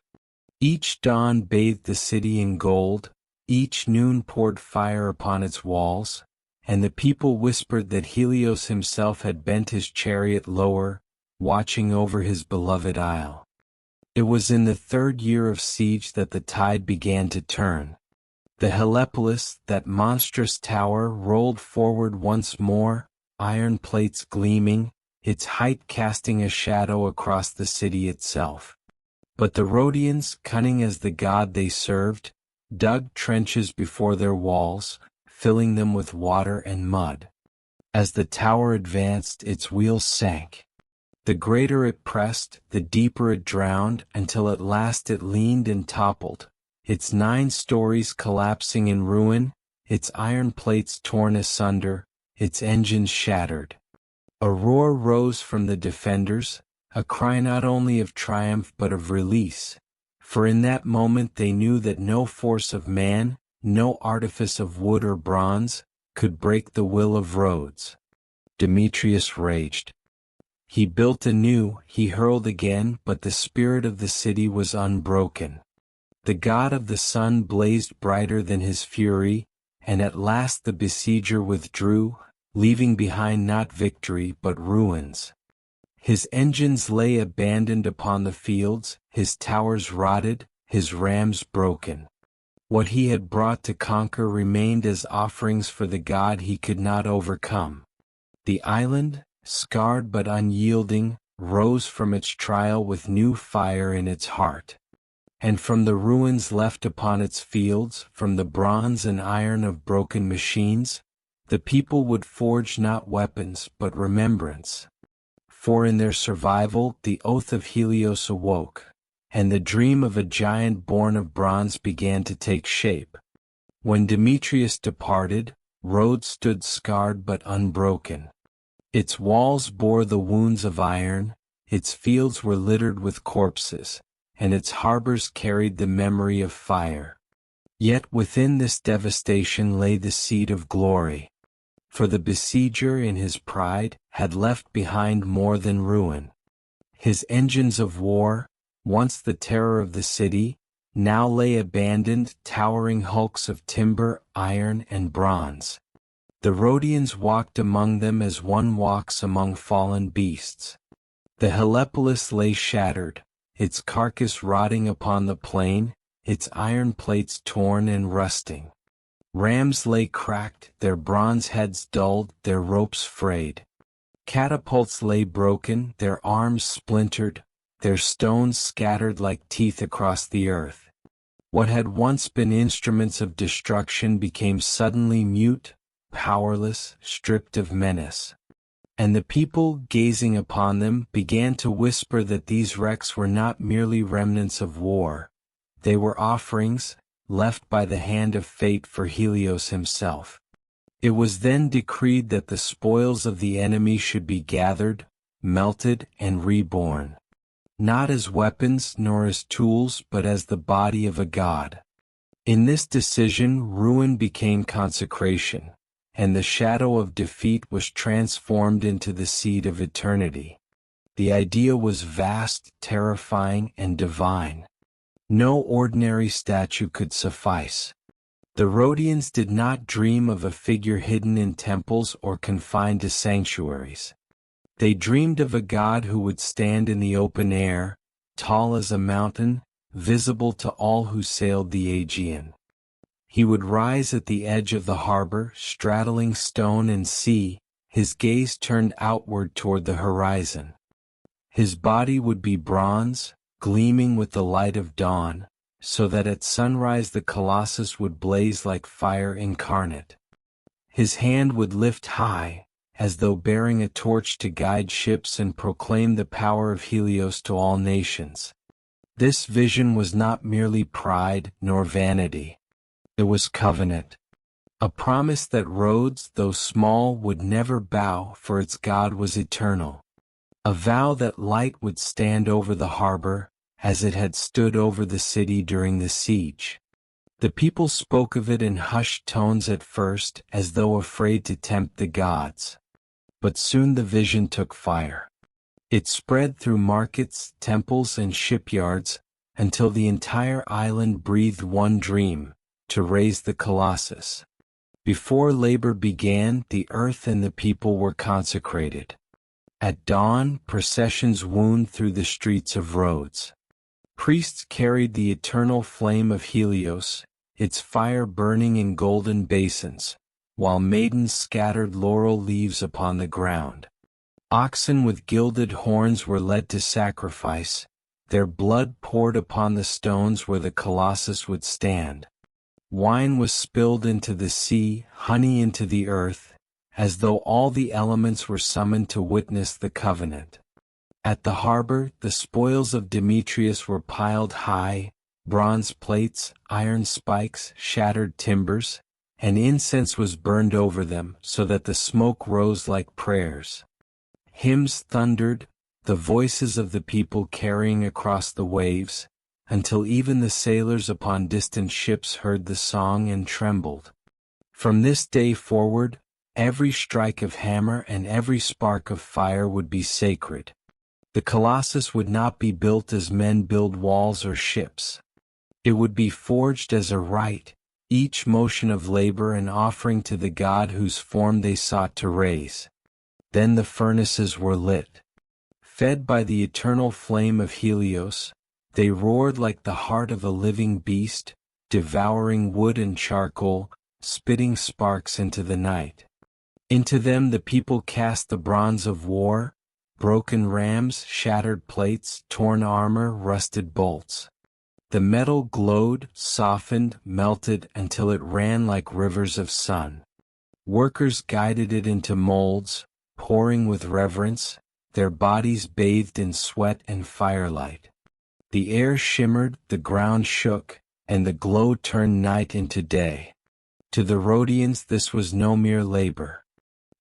Each dawn bathed the city in gold, each noon poured fire upon its walls, and the people whispered that Helios himself had bent his chariot lower, watching over his beloved isle. It was in the 3rd year of siege that the tide began to turn. The Helepolis, that monstrous tower, rolled forward once more, iron plates gleaming, its height casting a shadow across the city itself. But the Rhodians, cunning as the god they served, dug trenches before their walls, filling them with water and mud. As the tower advanced, its wheels sank. The greater it pressed, the deeper it drowned, until at last it leaned and toppled, its 9 stories collapsing in ruin, its iron plates torn asunder, its engines shattered. A roar rose from the defenders, a cry not only of triumph but of release, for in that moment they knew that no force of man, no artifice of wood or bronze, could break the will of Rhodes. Demetrius raged. He built anew, he hurled again, but the spirit of the city was unbroken. The god of the sun blazed brighter than his fury, and at last the besieger withdrew, leaving behind not victory but ruins. His engines lay abandoned upon the fields, his towers rotted, his rams broken. What he had brought to conquer remained as offerings for the god he could not overcome. The island, scarred but unyielding, rose from its trial with new fire in its heart. And from the ruins left upon its fields, from the bronze and iron of broken machines, the people would forge not weapons but remembrance. For in their survival the oath of Helios awoke, and the dream of a giant born of bronze began to take shape. When Demetrius departed, Rhodes stood scarred but unbroken. Its walls bore the wounds of iron, its fields were littered with corpses, and its harbors carried the memory of fire. Yet within this devastation lay the seed of glory. For the besieger in his pride had left behind more than ruin. His engines of war, once the terror of the city, now lay abandoned, towering hulks of timber, iron, and bronze. The Rhodians walked among them as one walks among fallen beasts. The Helepolis lay shattered, its carcass rotting upon the plain, its iron plates torn and rusting. Rams lay cracked, their bronze heads dulled, their ropes frayed. Catapults lay broken, their arms splintered, their stones scattered like teeth across the earth. What had once been instruments of destruction became suddenly mute, powerless, stripped of menace. And the people, gazing upon them, began to whisper that these wrecks were not merely remnants of war. They were offerings, left by the hand of fate for Helios himself. It was then decreed that the spoils of the enemy should be gathered, melted, and reborn. Not as weapons nor as tools but as the body of a god. In this decision ruin became consecration, and the shadow of defeat was transformed into the seed of eternity. The idea was vast, terrifying, and divine. No ordinary statue could suffice. The Rhodians did not dream of a figure hidden in temples or confined to sanctuaries. They dreamed of a god who would stand in the open air, tall as a mountain, visible to all who sailed the Aegean. He would rise at the edge of the harbor, straddling stone and sea, his gaze turned outward toward the horizon. His body would be bronze, gleaming with the light of dawn, so that at sunrise the Colossus would blaze like fire incarnate. His hand would lift high, as though bearing a torch to guide ships and proclaim the power of Helios to all nations. This vision was not merely pride nor vanity. It was covenant. A promise that Rhodes, though small, would never bow, for its God was eternal. A vow that light would stand over the harbor, as it had stood over the city during the siege. The people spoke of it in hushed tones at first, as though afraid to tempt the gods. But soon the vision took fire. It spread through markets, temples, and shipyards, until the entire island breathed one dream: to raise the Colossus. Before labor began, the earth and the people were consecrated. At dawn, processions wound through the streets of Rhodes. Priests carried the eternal flame of Helios, its fire burning in golden basins, while maidens scattered laurel leaves upon the ground. Oxen with gilded horns were led to sacrifice, their blood poured upon the stones where the Colossus would stand. Wine was spilled into the sea, honey into the earth, as though all the elements were summoned to witness the covenant. At the harbor, the spoils of Demetrius were piled high: bronze plates, iron spikes, shattered timbers, and incense was burned over them, so that the smoke rose like prayers. Hymns thundered, the voices of the people carrying across the waves, until even the sailors upon distant ships heard the song and trembled. From this day forward, every strike of hammer and every spark of fire would be sacred. The Colossus would not be built as men build walls or ships. It would be forged as a rite, each motion of labor an offering to the god whose form they sought to raise. Then the furnaces were lit. Fed by the eternal flame of Helios, they roared like the heart of a living beast, devouring wood and charcoal, spitting sparks into the night. Into them the people cast the bronze of war: broken rams, shattered plates, torn armor, rusted bolts. The metal glowed, softened, melted until it ran like rivers of sun. Workers guided it into molds, pouring with reverence, their bodies bathed in sweat and firelight. The air shimmered, the ground shook, and the glow turned night into day. To the Rhodians this was no mere labor.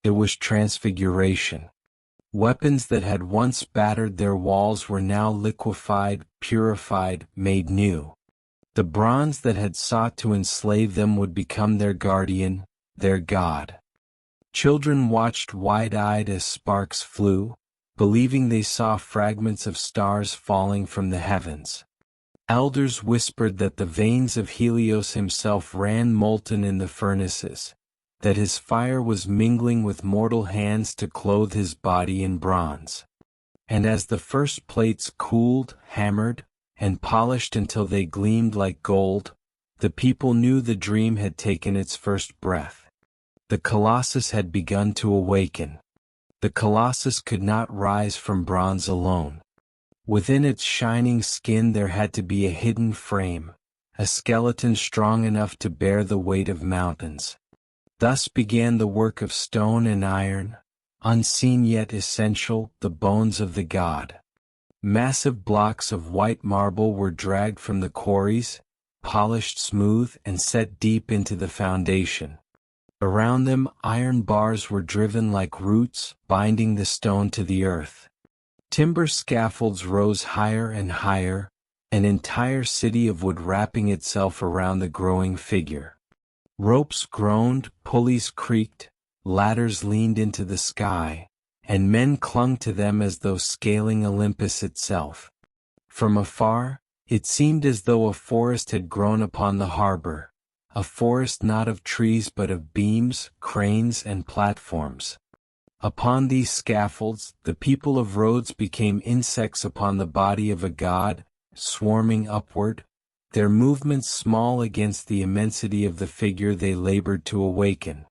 It was transfiguration. Weapons that had once battered their walls were now liquefied, purified, made new. The bronze that had sought to enslave them would become their guardian, their god. Children watched wide-eyed as sparks flew, believing they saw fragments of stars falling from the heavens. Elders whispered that the veins of Helios himself ran molten in the furnaces, that his fire was mingling with mortal hands to clothe his body in bronze. And as the first plates cooled, hammered, and polished until they gleamed like gold, the people knew the dream had taken its first breath. The Colossus had begun to awaken. The Colossus could not rise from bronze alone. Within its shining skin there had to be a hidden frame, a skeleton strong enough to bear the weight of mountains. Thus began the work of stone and iron, unseen yet essential, the bones of the god. Massive blocks of white marble were dragged from the quarries, polished smooth and set deep into the foundation. Around them iron bars were driven like roots, binding the stone to the earth. Timber scaffolds rose higher and higher, an entire city of wood wrapping itself around the growing figure. Ropes groaned, pulleys creaked, ladders leaned into the sky, and men clung to them as though scaling Olympus itself. From afar, it seemed as though a forest had grown upon the harbor, a forest not of trees but of beams, cranes and platforms. Upon these scaffolds, the people of Rhodes became insects upon the body of a god, swarming upward, their movements small against the immensity of the figure they labored to awaken.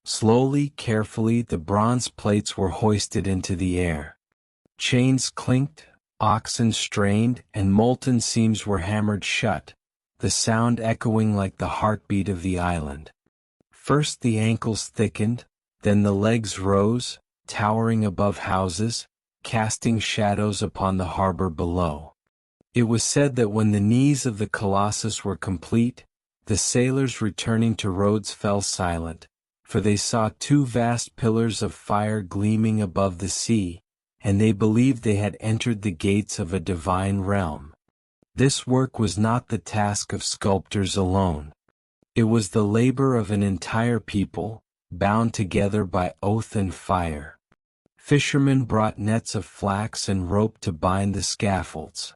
Slowly, carefully, the bronze plates were hoisted into the air. Chains clinked, oxen strained, and molten seams were hammered shut, the sound echoing like the heartbeat of the island. First the ankles thickened, then the legs rose, towering above houses, casting shadows upon the harbor below. It was said that when the knees of the Colossus were complete, the sailors returning to Rhodes fell silent, for they saw two vast pillars of fire gleaming above the sea, and they believed they had entered the gates of a divine realm. This work was not the task of sculptors alone. It was the labor of an entire people, bound together by oath and fire. Fishermen brought nets of flax and rope to bind the scaffolds.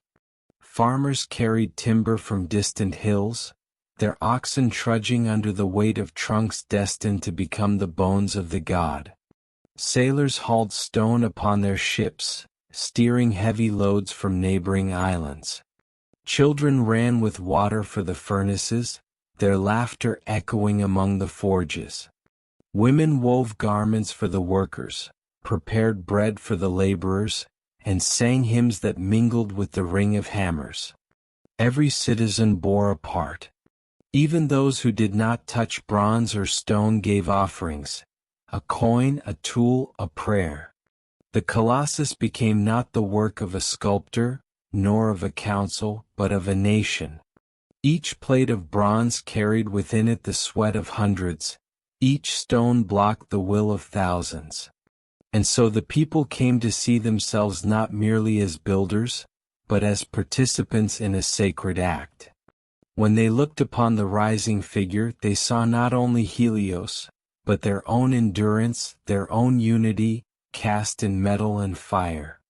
Farmers carried timber from distant hills, their oxen trudging under the weight of trunks destined to become the bones of the god. Sailors hauled stone upon their ships, steering heavy loads from neighboring islands. Children ran with water for the furnaces, their laughter echoing among the forges. Women wove garments for the workers, prepared bread for the laborers, and sang hymns that mingled with the ring of hammers. Every citizen bore a part. Even those who did not touch bronze or stone gave offerings, a coin, a tool, a prayer. The Colossus became not the work of a sculptor, nor of a council, but of a nation. Each plate of bronze carried within it the sweat of hundreds, each stone blocked the will of thousands. And so the people came to see themselves not merely as builders, but as participants in a sacred act. When they looked upon the rising figure, they saw not only Helios, but their own endurance, their own unity, cast in metal and fire.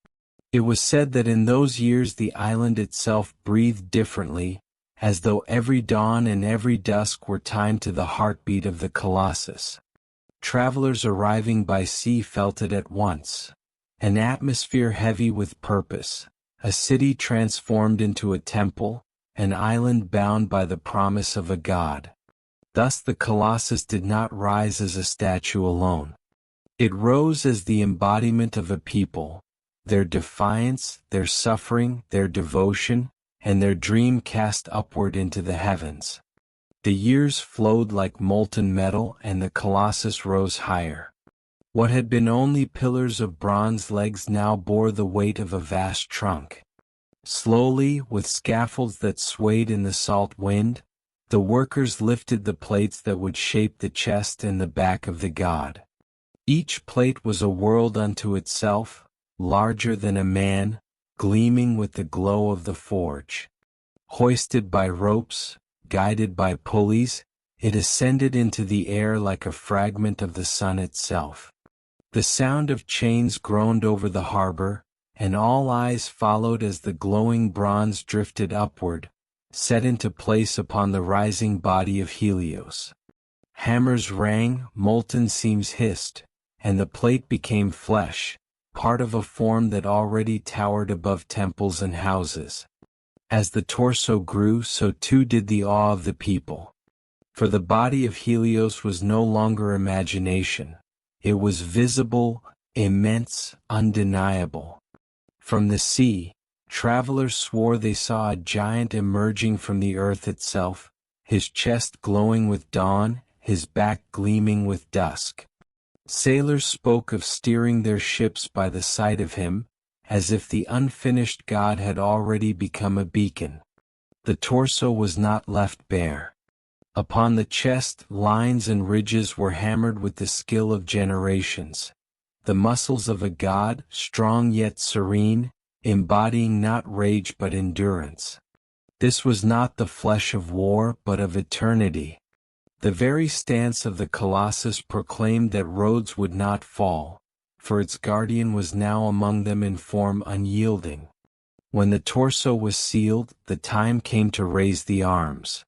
It was said that in those years the island itself breathed differently, as though every dawn and every dusk were timed to the heartbeat of the Colossus. Travelers arriving by sea felt it at once. An atmosphere heavy with purpose, a city transformed into a temple, an island bound by the promise of a god. Thus the Colossus did not rise as a statue alone. It rose as the embodiment of a people, their defiance, their suffering, their devotion, and their dream cast upward into the heavens. The years flowed like molten metal and the Colossus rose higher. What had been only pillars of bronze legs now bore the weight of a vast trunk. Slowly, with scaffolds that swayed in the salt wind, the workers lifted the plates that would shape the chest and the back of the god. Each plate was a world unto itself, larger than a man, gleaming with the glow of the forge. Hoisted by ropes, guided by pulleys, it ascended into the air like a fragment of the sun itself. The sound of chains groaned over the harbor, and all eyes followed as the glowing bronze drifted upward, set into place upon the rising body of Helios. Hammers rang, molten seams hissed, and the plate became flesh, part of a form that already towered above temples and houses. As the torso grew, so too did the awe of the people. For the body of Helios was no longer imagination. It was visible, immense, undeniable. From the sea, travelers swore they saw a giant emerging from the earth itself, his chest glowing with dawn, his back gleaming with dusk. Sailors spoke of steering their ships by the sight of him, as if the unfinished god had already become a beacon. The torso was not left bare. Upon the chest, lines and ridges were hammered with the skill of generations. The muscles of a god, strong yet serene, embodying not rage but endurance. This was not the flesh of war but of eternity. The very stance of the Colossus proclaimed that Rhodes would not fall, for its guardian was now among them in form unyielding. When the torso was sealed, the time came to raise the arms.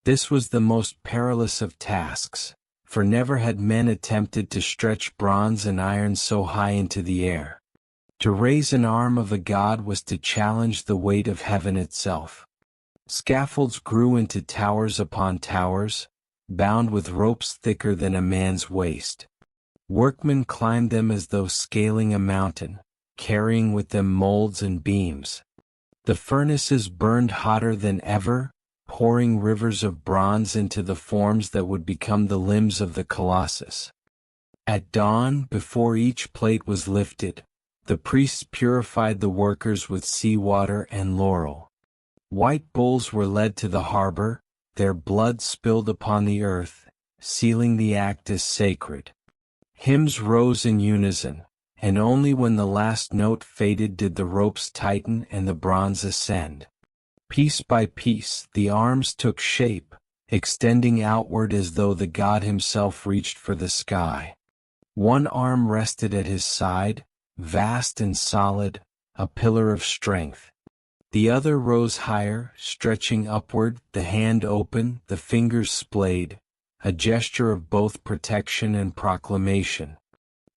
This was the most perilous of tasks, for never had men attempted to stretch bronze and iron so high into the air. To raise an arm of a god was to challenge the weight of heaven itself. Scaffolds grew into towers upon towers, bound with ropes thicker than a man's waist. Workmen climbed them as though scaling a mountain, carrying with them molds and beams. The furnaces burned hotter than ever, pouring rivers of bronze into the forms that would become the limbs of the Colossus. At dawn, before each plate was lifted, the priests purified the workers with seawater and laurel. White bulls were led to the harbor, their blood spilled upon the earth, sealing the act as sacred. Hymns rose in unison, and only when the last note faded did the ropes tighten and the bronze ascend. Piece by piece, the arms took shape, extending outward as though the god himself reached for the sky. One arm rested at his side, vast and solid, a pillar of strength. The other rose higher, stretching upward, the hand open, the fingers splayed, a gesture of both protection and proclamation.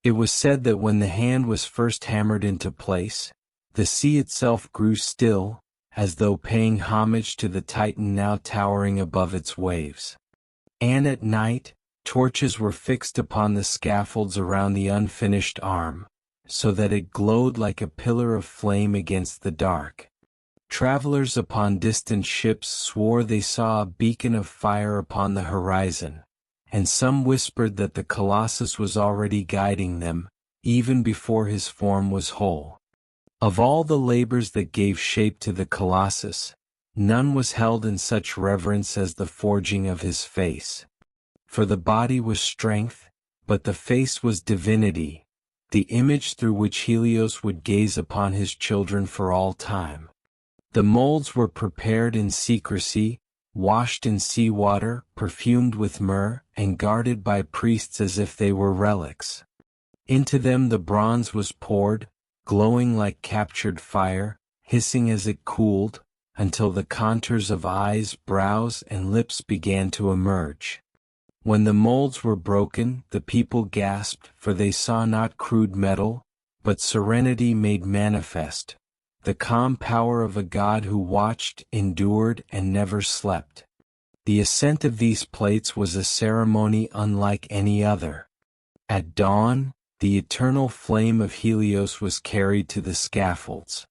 It was said that when the hand was first hammered into place, the sea itself grew still, as though paying homage to the Titan now towering above its waves. And at night, torches were fixed upon the scaffolds around the unfinished arm, so that it glowed like a pillar of flame against the dark. Travelers upon distant ships swore they saw a beacon of fire upon the horizon, and some whispered that the Colossus was already guiding them, even before his form was whole. Of all the labors that gave shape to the Colossus, none was held in such reverence as the forging of his face. For the body was strength, but the face was divinity, the image through which Helios would gaze upon his children for all time. The molds were prepared in secrecy, washed in seawater, perfumed with myrrh, and guarded by priests as if they were relics. Into them the bronze was poured, glowing like captured fire, hissing as it cooled, until the contours of eyes, brows, and lips began to emerge. When the molds were broken, the people gasped, for they saw not crude metal, but serenity made manifest, the calm power of a god who watched, endured, and never slept. The ascent of these plates was a ceremony unlike any other. At dawn, the eternal flame of Helios was carried to the scaffolds.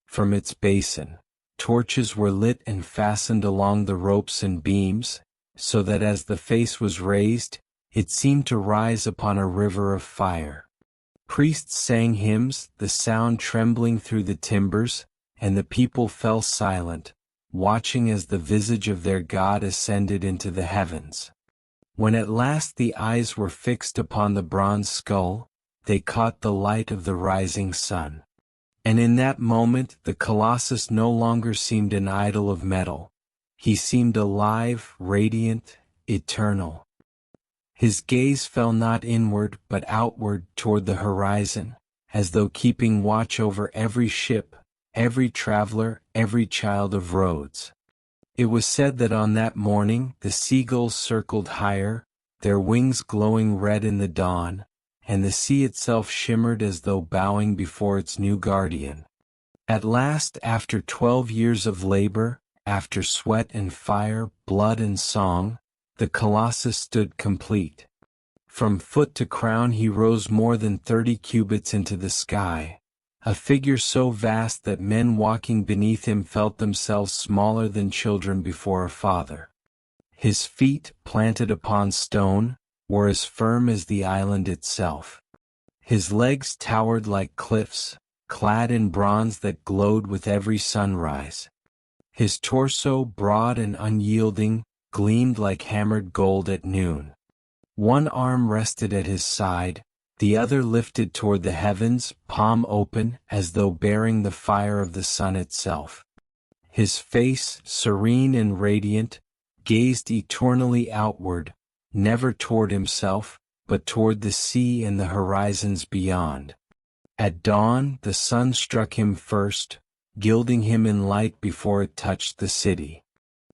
From its basin, torches were lit and fastened along the ropes and beams, so that as the face was raised, it seemed to rise upon a river of fire. Priests sang hymns, the sound trembling through the timbers, and the people fell silent, watching as the visage of their god ascended into the heavens. When at last the eyes were fixed upon the bronze skull, they caught the light of the rising sun. And in that moment the Colossus no longer seemed an idol of metal. He seemed alive, radiant, eternal. His gaze fell not inward but outward toward the horizon, as though keeping watch over every ship, every traveler, every child of Rhodes. It was said that on that morning the seagulls circled higher, their wings glowing red in the dawn, and the sea itself shimmered as though bowing before its new guardian. At last, after 12 years of labor, after sweat and fire, blood and song, the Colossus stood complete. From foot to crown he rose more than 30 cubits into the sky, a figure so vast that men walking beneath him felt themselves smaller than children before a father. His feet, planted upon stone, were as firm as the island itself. His legs towered like cliffs, clad in bronze that glowed with every sunrise. His torso, broad and unyielding, gleamed like hammered gold at noon. One arm rested at his side, the other lifted toward the heavens, palm open, as though bearing the fire of the sun itself. His face, serene and radiant, gazed eternally outward, never toward himself, but toward the sea and the horizons beyond. At dawn, the sun struck him first, gilding him in light before it touched the city.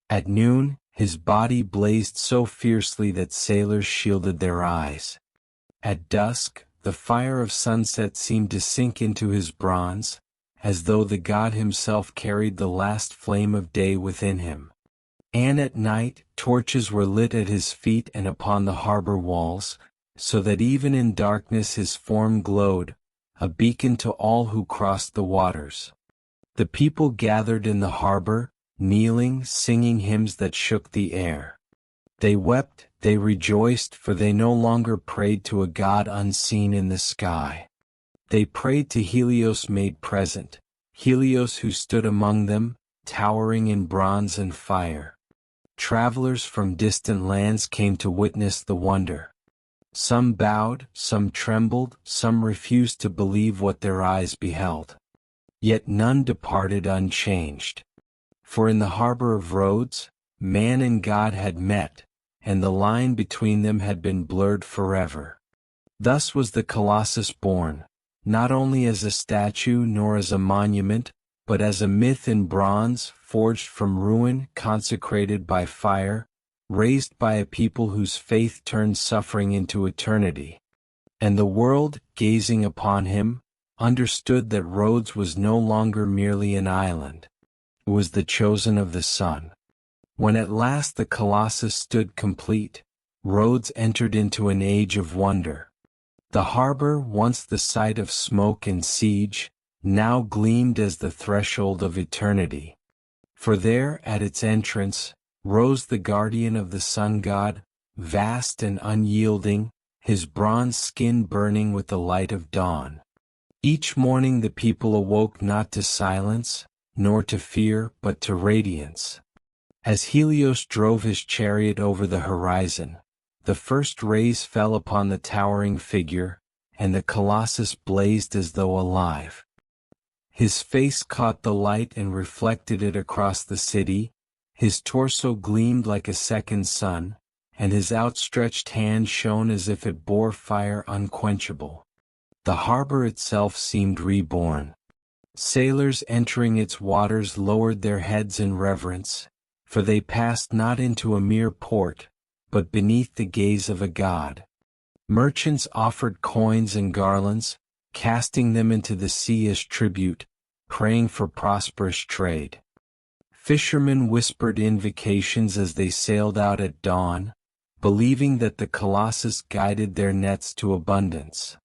At noon, His body blazed so fiercely that sailors shielded their eyes. At dusk, the fire of sunset seemed to sink into his bronze, as though the god himself carried the last flame of day within him. And at night, torches were lit at his feet and upon the harbor walls, so that even in darkness his form glowed, a beacon to all who crossed the waters. The people gathered in the harbor, kneeling, singing hymns that shook the air. They wept, they rejoiced, for they no longer prayed to a god unseen in the sky. They prayed to Helios made present, Helios who stood among them, towering in bronze and fire. Travelers from distant lands came to witness the wonder. Some bowed, some trembled, some refused to believe what their eyes beheld. Yet none departed unchanged. For in the harbor of Rhodes, man and God had met, and the line between them had been blurred forever. Thus was the Colossus born, not only as a statue nor as a monument, but as a myth in bronze, forged from ruin, consecrated by fire, raised by a people whose faith turned suffering into eternity. And the world, gazing upon him, understood that Rhodes was no longer merely an island. It was the chosen of the sun. When at last the Colossus stood complete, Rhodes entered into an age of wonder. The harbor, once the site of smoke and siege, now gleamed as the threshold of eternity. For there, at its entrance, rose the guardian of the sun god, vast and unyielding, his bronze skin burning with the light of dawn. Each morning the people awoke not to silence, nor to fear, but to radiance. As Helios drove his chariot over the horizon, the first rays fell upon the towering figure, and the Colossus blazed as though alive. His face caught the light and reflected it across the city, his torso gleamed like a second sun, and his outstretched hand shone as if it bore fire unquenchable. The harbor itself seemed reborn. Sailors entering its waters lowered their heads in reverence, for they passed not into a mere port, but beneath the gaze of a god. Merchants offered coins and garlands, casting them into the sea as tribute, praying for prosperous trade. Fishermen whispered invocations as they sailed out at dawn, believing that the Colossus guided their nets to abundance.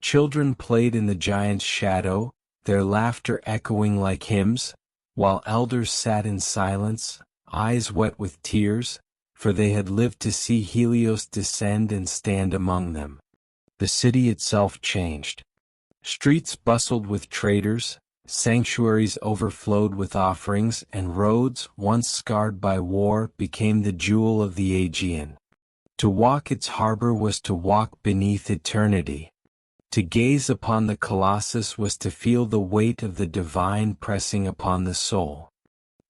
Children played in the giant's shadow, their laughter echoing like hymns, while elders sat in silence, eyes wet with tears, for they had lived to see Helios descend and stand among them. The city itself changed. Streets bustled with traders, sanctuaries overflowed with offerings, and Rhodes, once scarred by war, became the jewel of the Aegean. To walk its harbor was to walk beneath eternity. To gaze upon the Colossus was to feel the weight of the divine pressing upon the soul.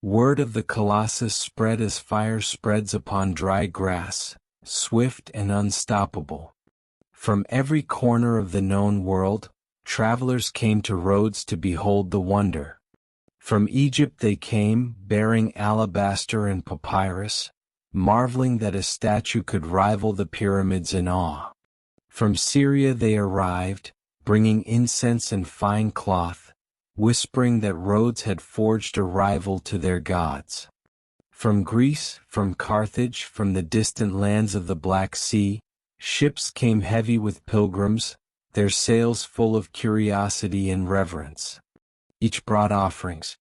Word of the Colossus spread as fire spreads upon dry grass, swift and unstoppable. From every corner of the known world, travelers came to Rhodes to behold the wonder. From Egypt they came, bearing alabaster and papyrus, marveling that a statue could rival the pyramids in awe. From Syria they arrived, bringing incense and fine cloth, whispering that Rhodes had forged a rival to their gods. From Greece, from Carthage, from the distant lands of the Black Sea, ships came heavy with pilgrims, their sails full of curiosity and reverence. Each brought offerings.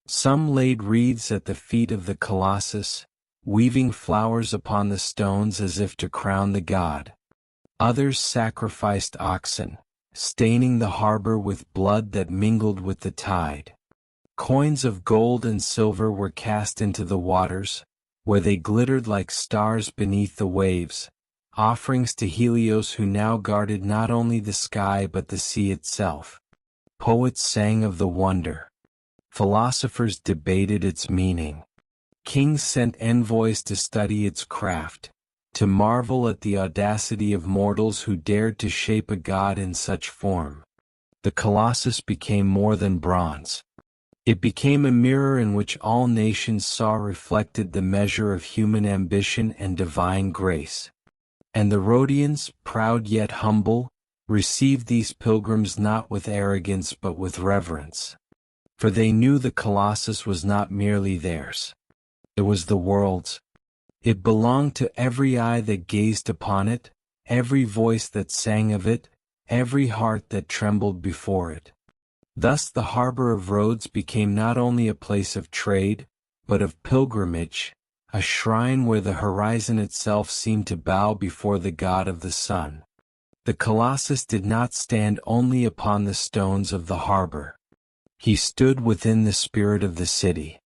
Some laid wreaths at the feet of the Colossus, weaving flowers upon the stones as if to crown the god. Others sacrificed oxen, staining the harbor with blood that mingled with the tide. Coins of gold and silver were cast into the waters, where they glittered like stars beneath the waves, offerings to Helios who now guarded not only the sky but the sea itself. Poets sang of the wonder. Philosophers debated its meaning. Kings sent envoys to study its craft, to marvel at the audacity of mortals who dared to shape a god in such form. The Colossus became more than bronze. It became a mirror in which all nations saw reflected the measure of human ambition and divine grace. And the Rhodians, proud yet humble, received these pilgrims not with arrogance but with reverence. For they knew the Colossus was not merely theirs. It was the world's. It belonged to every eye that gazed upon it, every voice that sang of it, every heart that trembled before it. Thus the harbor of Rhodes became not only a place of trade, but of pilgrimage, a shrine where the horizon itself seemed to bow before the god of the sun. The Colossus did not stand only upon the stones of the harbor. He stood within the spirit of the city.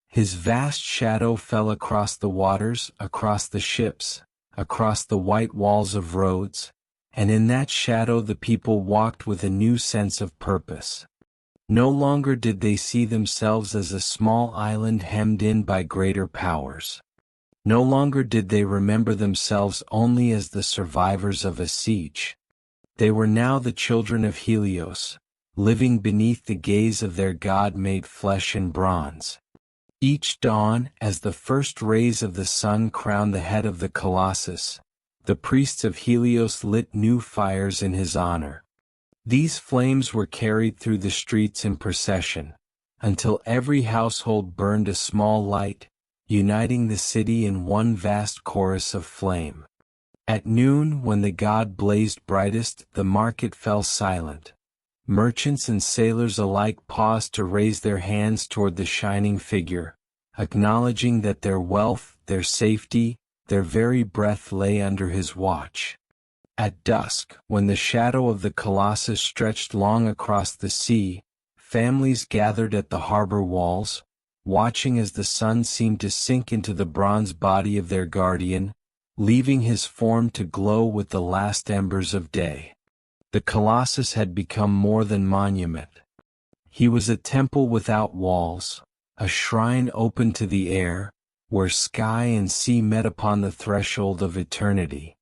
His vast shadow fell across the waters, across the ships, across the white walls of Rhodes, and in that shadow the people walked with a new sense of purpose. No longer did they see themselves as a small island hemmed in by greater powers. No longer did they remember themselves only as the survivors of a siege. They were now the children of Helios, living beneath the gaze of their god made flesh and bronze. Each dawn, as the first rays of the sun crowned the head of the Colossus, the priests of Helios lit new fires in his honor. These flames were carried through the streets in procession, until every household burned a small light, uniting the city in one vast chorus of flame. At noon, when the god blazed brightest, the market fell silent. Merchants and sailors alike paused to raise their hands toward the shining figure, acknowledging that their wealth, their safety, their very breath lay under his watch. At dusk, when the shadow of the Colossus stretched long across the sea, families gathered at the harbor walls, watching as the sun seemed to sink into the bronze body of their guardian, leaving his form to glow with the last embers of day. The Colossus had become more than monument. He was a temple without walls, a shrine open to the air, where sky and sea met upon the threshold of eternity.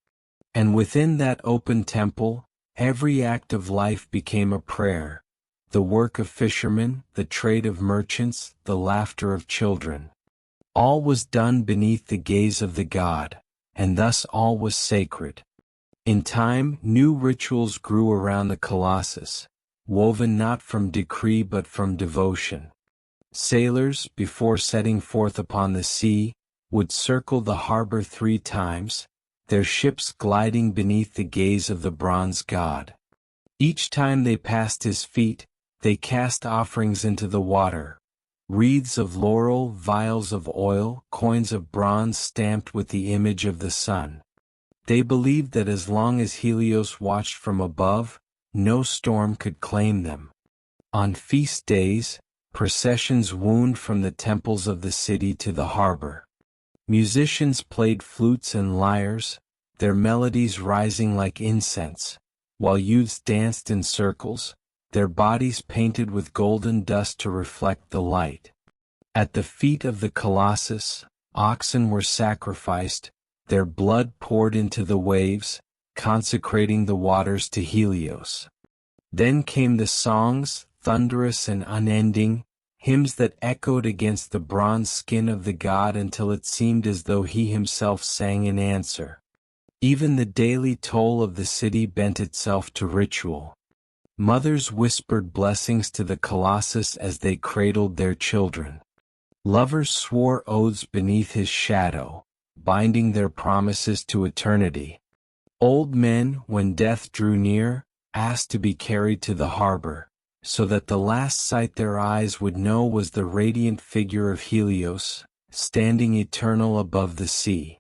And within that open temple, every act of life became a prayer, the work of fishermen, the trade of merchants, the laughter of children. All was done beneath the gaze of the god, and thus all was sacred. In time, new rituals grew around the Colossus, woven not from decree but from devotion. Sailors, before setting forth upon the sea, would circle the harbor 3 times, their ships gliding beneath the gaze of the bronze god. Each time they passed his feet, they cast offerings into the water, wreaths of laurel, vials of oil, coins of bronze stamped with the image of the sun. They believed that as long as Helios watched from above, no storm could claim them. On feast days, processions wound from the temples of the city to the harbor. Musicians played flutes and lyres, their melodies rising like incense, while youths danced in circles, their bodies painted with golden dust to reflect the light. At the feet of the Colossus, oxen were sacrificed, their blood poured into the waves, consecrating the waters to Helios. Then came the songs, thunderous and unending, hymns that echoed against the bronze skin of the god until it seemed as though he himself sang in answer. Even the daily toll of the city bent itself to ritual. Mothers whispered blessings to the Colossus as they cradled their children. Lovers swore oaths beneath his shadow, binding their promises to eternity. Old men, when death drew near, asked to be carried to the harbor, so that the last sight their eyes would know was the radiant figure of Helios, standing eternal above the sea.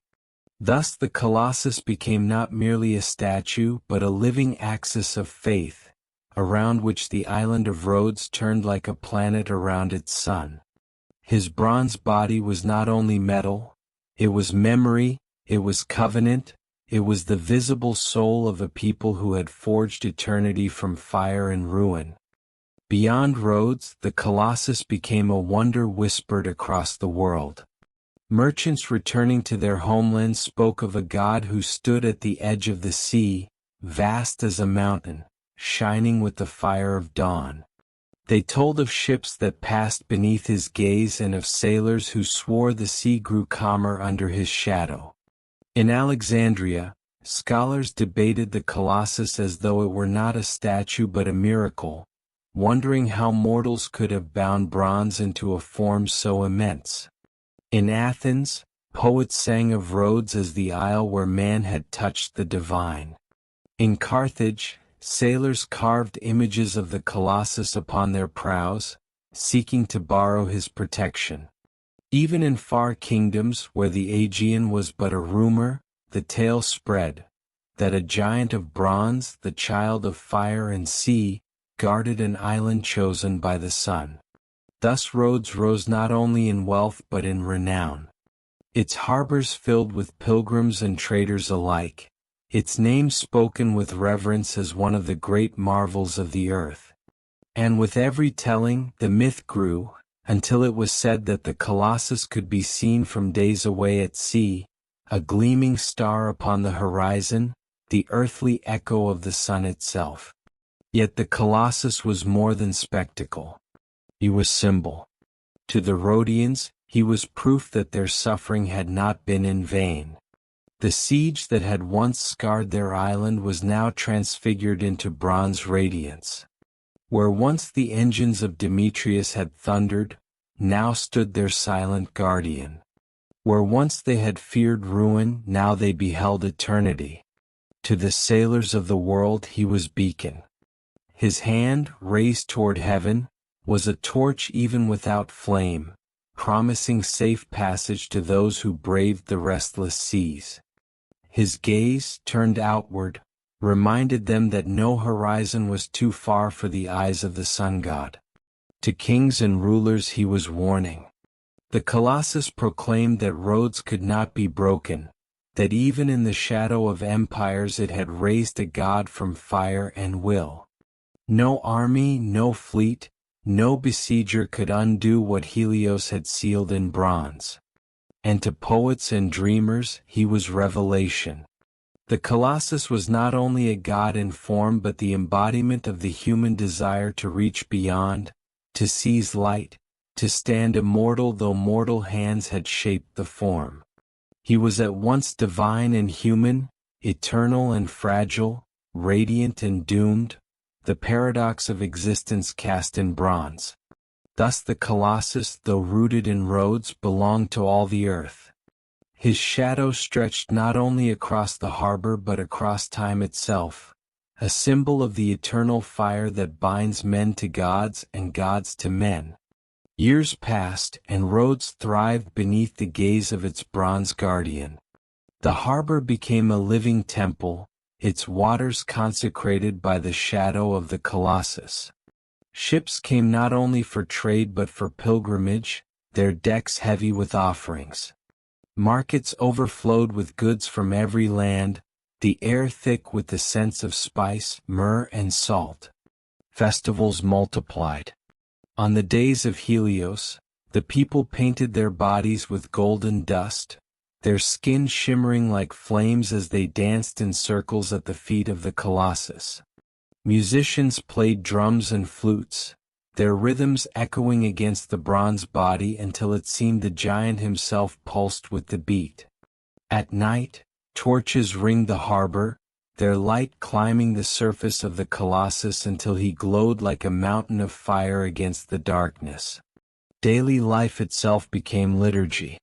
Thus the Colossus became not merely a statue but a living axis of faith, around which the island of Rhodes turned like a planet around its sun. His bronze body was not only metal, it was memory, it was covenant, it was the visible soul of a people who had forged eternity from fire and ruin. Beyond Rhodes, the Colossus became a wonder whispered across the world. Merchants returning to their homeland spoke of a god who stood at the edge of the sea, vast as a mountain, shining with the fire of dawn. They told of ships that passed beneath his gaze and of sailors who swore the sea grew calmer under his shadow. In Alexandria, scholars debated the Colossus as though it were not a statue but a miracle, wondering how mortals could have bound bronze into a form so immense. In Athens, poets sang of Rhodes as the isle where man had touched the divine. In Carthage, sailors carved images of the Colossus upon their prows, seeking to borrow his protection. Even in far kingdoms where the Aegean was but a rumor, the tale spread, that a giant of bronze, the child of fire and sea, guarded an island chosen by the sun. Thus Rhodes rose not only in wealth but in renown. Its harbors filled with pilgrims and traders alike, its name spoken with reverence as one of the great marvels of the earth. And with every telling, the myth grew, until it was said that the Colossus could be seen from days away at sea, a gleaming star upon the horizon, the earthly echo of the sun itself. Yet the Colossus was more than spectacle. He was symbol. To the Rhodians, he was proof that their suffering had not been in vain. The siege that had once scarred their island was now transfigured into bronze radiance. Where once the engines of Demetrius had thundered, now stood their silent guardian. Where once they had feared ruin, now they beheld eternity. To the sailors of the world he was beacon. His hand, raised toward heaven, was a torch even without flame, promising safe passage to those who braved the restless seas. His gaze, turned outward, reminded them that no horizon was too far for the eyes of the sun god. To kings and rulers he was warning. The Colossus proclaimed that Rhodes could not be broken, that even in the shadow of empires it had raised a god from fire and will. No army, no fleet, no besieger could undo what Helios had sealed in bronze. And to poets and dreamers he was revelation. The Colossus was not only a god in form but the embodiment of the human desire to reach beyond, to seize light, to stand immortal though mortal hands had shaped the form. He was at once divine and human, eternal and fragile, radiant and doomed, the paradox of existence cast in bronze. Thus the Colossus, though rooted in Rhodes, belonged to all the earth. His shadow stretched not only across the harbor but across time itself, a symbol of the eternal fire that binds men to gods and gods to men. Years passed, and Rhodes thrived beneath the gaze of its bronze guardian. The harbor became a living temple, its waters consecrated by the shadow of the Colossus. Ships came not only for trade but for pilgrimage, their decks heavy with offerings. Markets overflowed with goods from every land, the air thick with the scents of spice, myrrh and salt. Festivals multiplied. On the days of Helios, the people painted their bodies with golden dust, their skin shimmering like flames as they danced in circles at the feet of the Colossus. Musicians played drums and flutes, their rhythms echoing against the bronze body until it seemed the giant himself pulsed with the beat. At night, torches ringed the harbor, their light climbing the surface of the Colossus until he glowed like a mountain of fire against the darkness. Daily life itself became liturgy.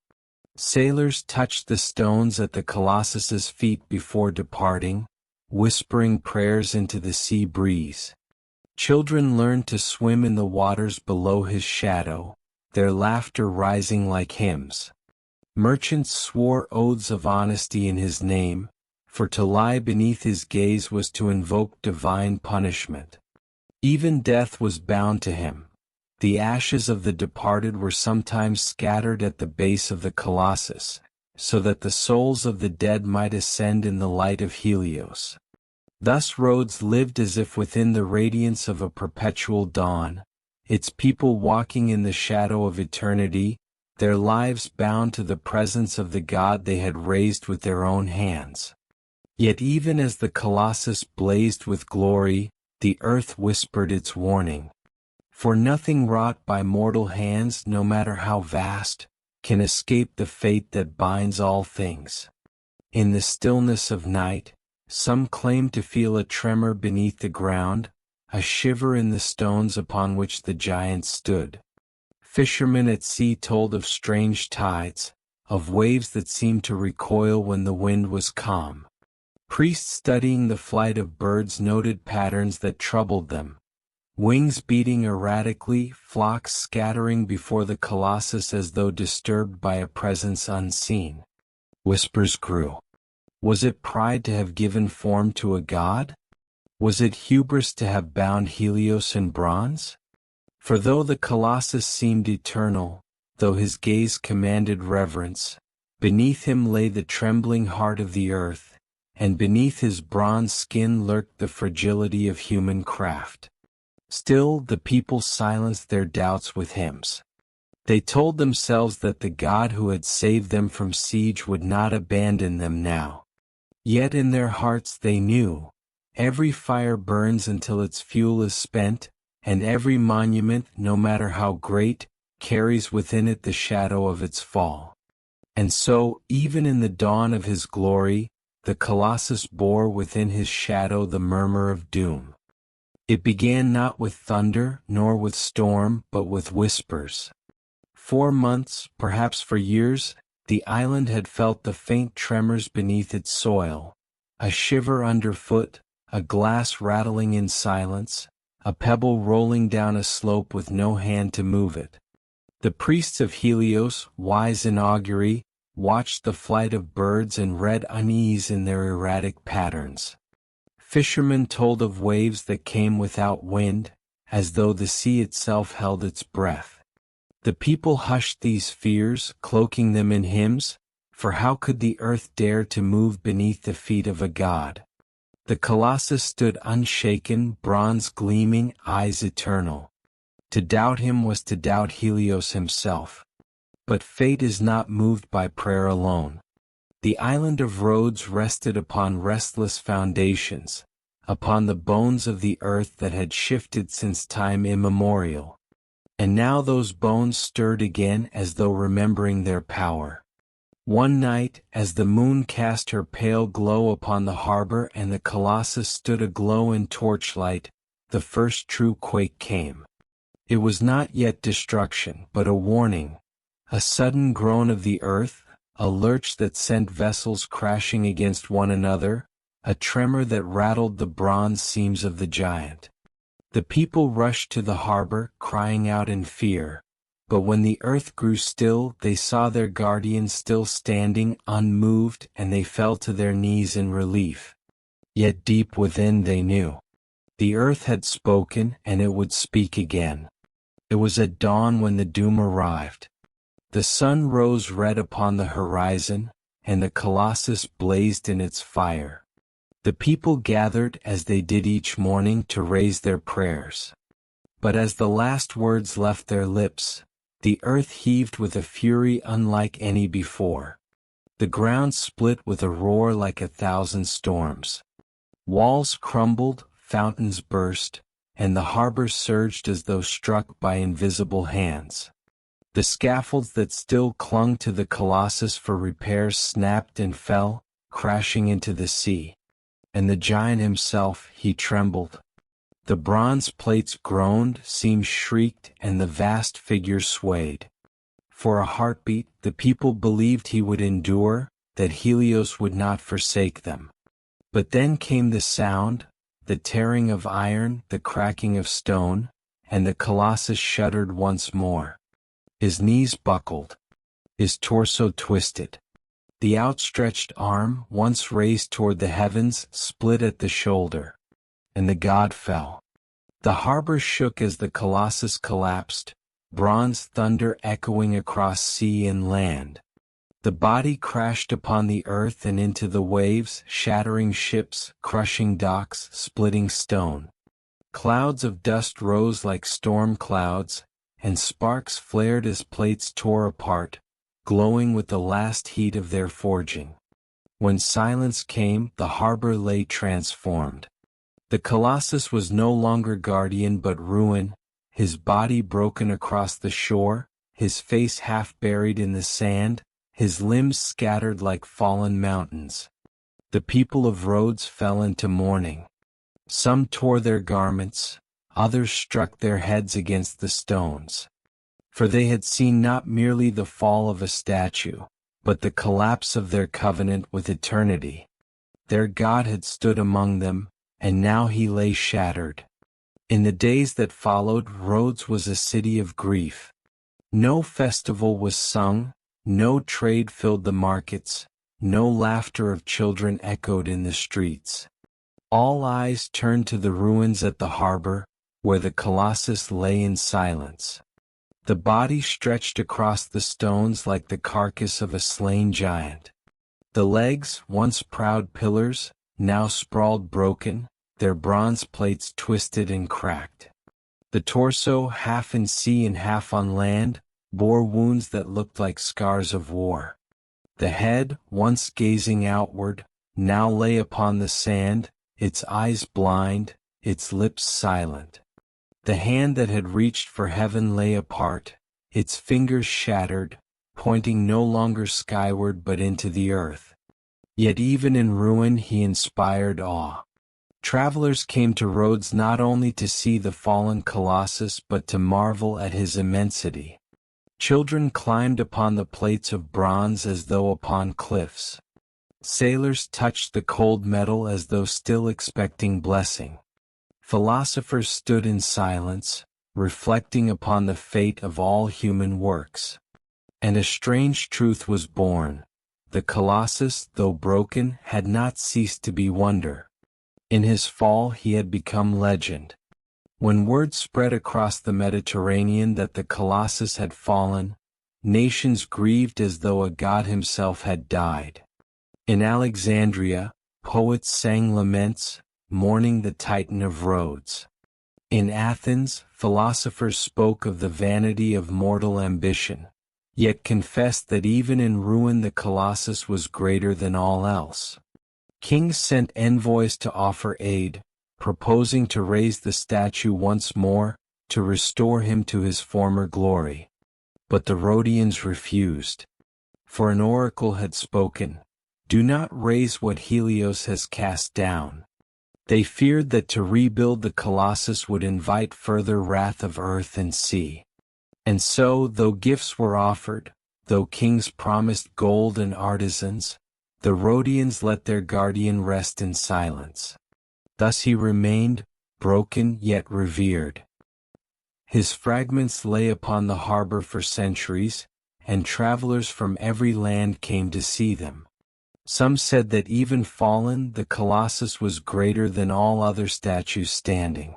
Sailors touched the stones at the Colossus's feet before departing, whispering prayers into the sea breeze. Children learned to swim in the waters below his shadow, their laughter rising like hymns. Merchants swore oaths of honesty in his name, for to lie beneath his gaze was to invoke divine punishment. Even death was bound to him. The ashes of the departed were sometimes scattered at the base of the Colossus, so that the souls of the dead might ascend in the light of Helios. Thus Rhodes lived as if within the radiance of a perpetual dawn, its people walking in the shadow of eternity, their lives bound to the presence of the God they had raised with their own hands. Yet even as the Colossus blazed with glory, the earth whispered its warning. For nothing wrought by mortal hands, no matter how vast, can escape the fate that binds all things. In the stillness of night, some claim to feel a tremor beneath the ground, a shiver in the stones upon which the giant stood. Fishermen at sea told of strange tides, of waves that seemed to recoil when the wind was calm. Priests studying the flight of birds noted patterns that troubled them. Wings beating erratically, flocks scattering before the Colossus as though disturbed by a presence unseen. Whispers grew. Was it pride to have given form to a god? Was it hubris to have bound Helios in bronze? For though the Colossus seemed eternal, though his gaze commanded reverence, beneath him lay the trembling heart of the earth, and beneath his bronze skin lurked the fragility of human craft. Still the people silenced their doubts with hymns. They told themselves that the God who had saved them from siege would not abandon them now. Yet in their hearts they knew, every fire burns until its fuel is spent, and every monument, no matter how great, carries within it the shadow of its fall. And so, even in the dawn of his glory, the Colossus bore within his shadow the murmur of doom. It began not with thunder, nor with storm, but with whispers. 4 months, perhaps for years, the island had felt the faint tremors beneath its soil, a shiver underfoot, a glass rattling in silence, a pebble rolling down a slope with no hand to move it. The priests of Helios, wise in augury, watched the flight of birds and read unease in their erratic patterns. Fishermen told of waves that came without wind, as though the sea itself held its breath. The people hushed these fears, cloaking them in hymns, for how could the earth dare to move beneath the feet of a god? The Colossus stood unshaken, bronze gleaming, eyes eternal. To doubt him was to doubt Helios himself. But fate is not moved by prayer alone. The island of Rhodes rested upon restless foundations, upon the bones of the earth that had shifted since time immemorial. And now those bones stirred again as though remembering their power. One night, as the moon cast her pale glow upon the harbor and the Colossus stood aglow in torchlight, the first true quake came. It was not yet destruction, but a warning, a sudden groan of the earth, a lurch that sent vessels crashing against one another, a tremor that rattled the bronze seams of the giant. The people rushed to the harbor, crying out in fear. But when the earth grew still, they saw their guardian still standing, unmoved, and they fell to their knees in relief. Yet deep within they knew. The earth had spoken, and it would speak again. It was at dawn when the doom arrived. The sun rose red upon the horizon, and the Colossus blazed in its fire. The people gathered as they did each morning to raise their prayers. But as the last words left their lips, the earth heaved with a fury unlike any before. The ground split with a roar like 1,000 storms. Walls crumbled, fountains burst, and the harbor surged as though struck by invisible hands. The scaffolds that still clung to the Colossus for repairs snapped and fell, crashing into the sea. And the giant himself, he trembled. The bronze plates groaned, seams shrieked, and the vast figure swayed. For a heartbeat, the people believed he would endure, that Helios would not forsake them. But then came the sound, the tearing of iron, the cracking of stone, and the Colossus shuddered once more. His knees buckled. His torso twisted. The outstretched arm, once raised toward the heavens, split at the shoulder. And the god fell. The harbor shook as the Colossus collapsed, bronze thunder echoing across sea and land. The body crashed upon the earth and into the waves, shattering ships, crushing docks, splitting stone. Clouds of dust rose like storm clouds, and sparks flared as plates tore apart, glowing with the last heat of their forging. When silence came, the harbor lay transformed. The Colossus was no longer guardian but ruin, his body broken across the shore, his face half buried in the sand, his limbs scattered like fallen mountains. The people of Rhodes fell into mourning. Some tore their garments, others struck their heads against the stones. For they had seen not merely the fall of a statue, but the collapse of their covenant with eternity. Their God had stood among them, and now he lay shattered. In the days that followed, Rhodes was a city of grief. No festival was sung, no trade filled the markets, no laughter of children echoed in the streets. All eyes turned to the ruins at the harbor, where the Colossus lay in silence. The body stretched across the stones like the carcass of a slain giant. The legs, once proud pillars, now sprawled broken, their bronze plates twisted and cracked. The torso, half in sea and half on land, bore wounds that looked like scars of war. The head, once gazing outward, now lay upon the sand, its eyes blind, its lips silent. The hand that had reached for heaven lay apart, its fingers shattered, pointing no longer skyward but into the earth. Yet even in ruin he inspired awe. Travelers came to Rhodes not only to see the fallen Colossus but to marvel at his immensity. Children climbed upon the plates of bronze as though upon cliffs. Sailors touched the cold metal as though still expecting blessing. Philosophers stood in silence, reflecting upon the fate of all human works. And a strange truth was born. The Colossus, though broken, had not ceased to be wonder. In his fall he had become legend. When word spread across the Mediterranean that the Colossus had fallen, nations grieved as though a god himself had died. In Alexandria, poets sang laments, mourning the Titan of Rhodes. In Athens, philosophers spoke of the vanity of mortal ambition, yet confessed that even in ruin the Colossus was greater than all else. Kings sent envoys to offer aid, proposing to raise the statue once more, to restore him to his former glory. But the Rhodians refused. For an oracle had spoken, "Do not raise what Helios has cast down." They feared that to rebuild the Colossus would invite further wrath of earth and sea. And so, though gifts were offered, though kings promised gold and artisans, the Rhodians let their guardian rest in silence. Thus he remained, broken yet revered. His fragments lay upon the harbor for centuries, and travelers from every land came to see them. Some said that even fallen, the Colossus was greater than all other statues standing.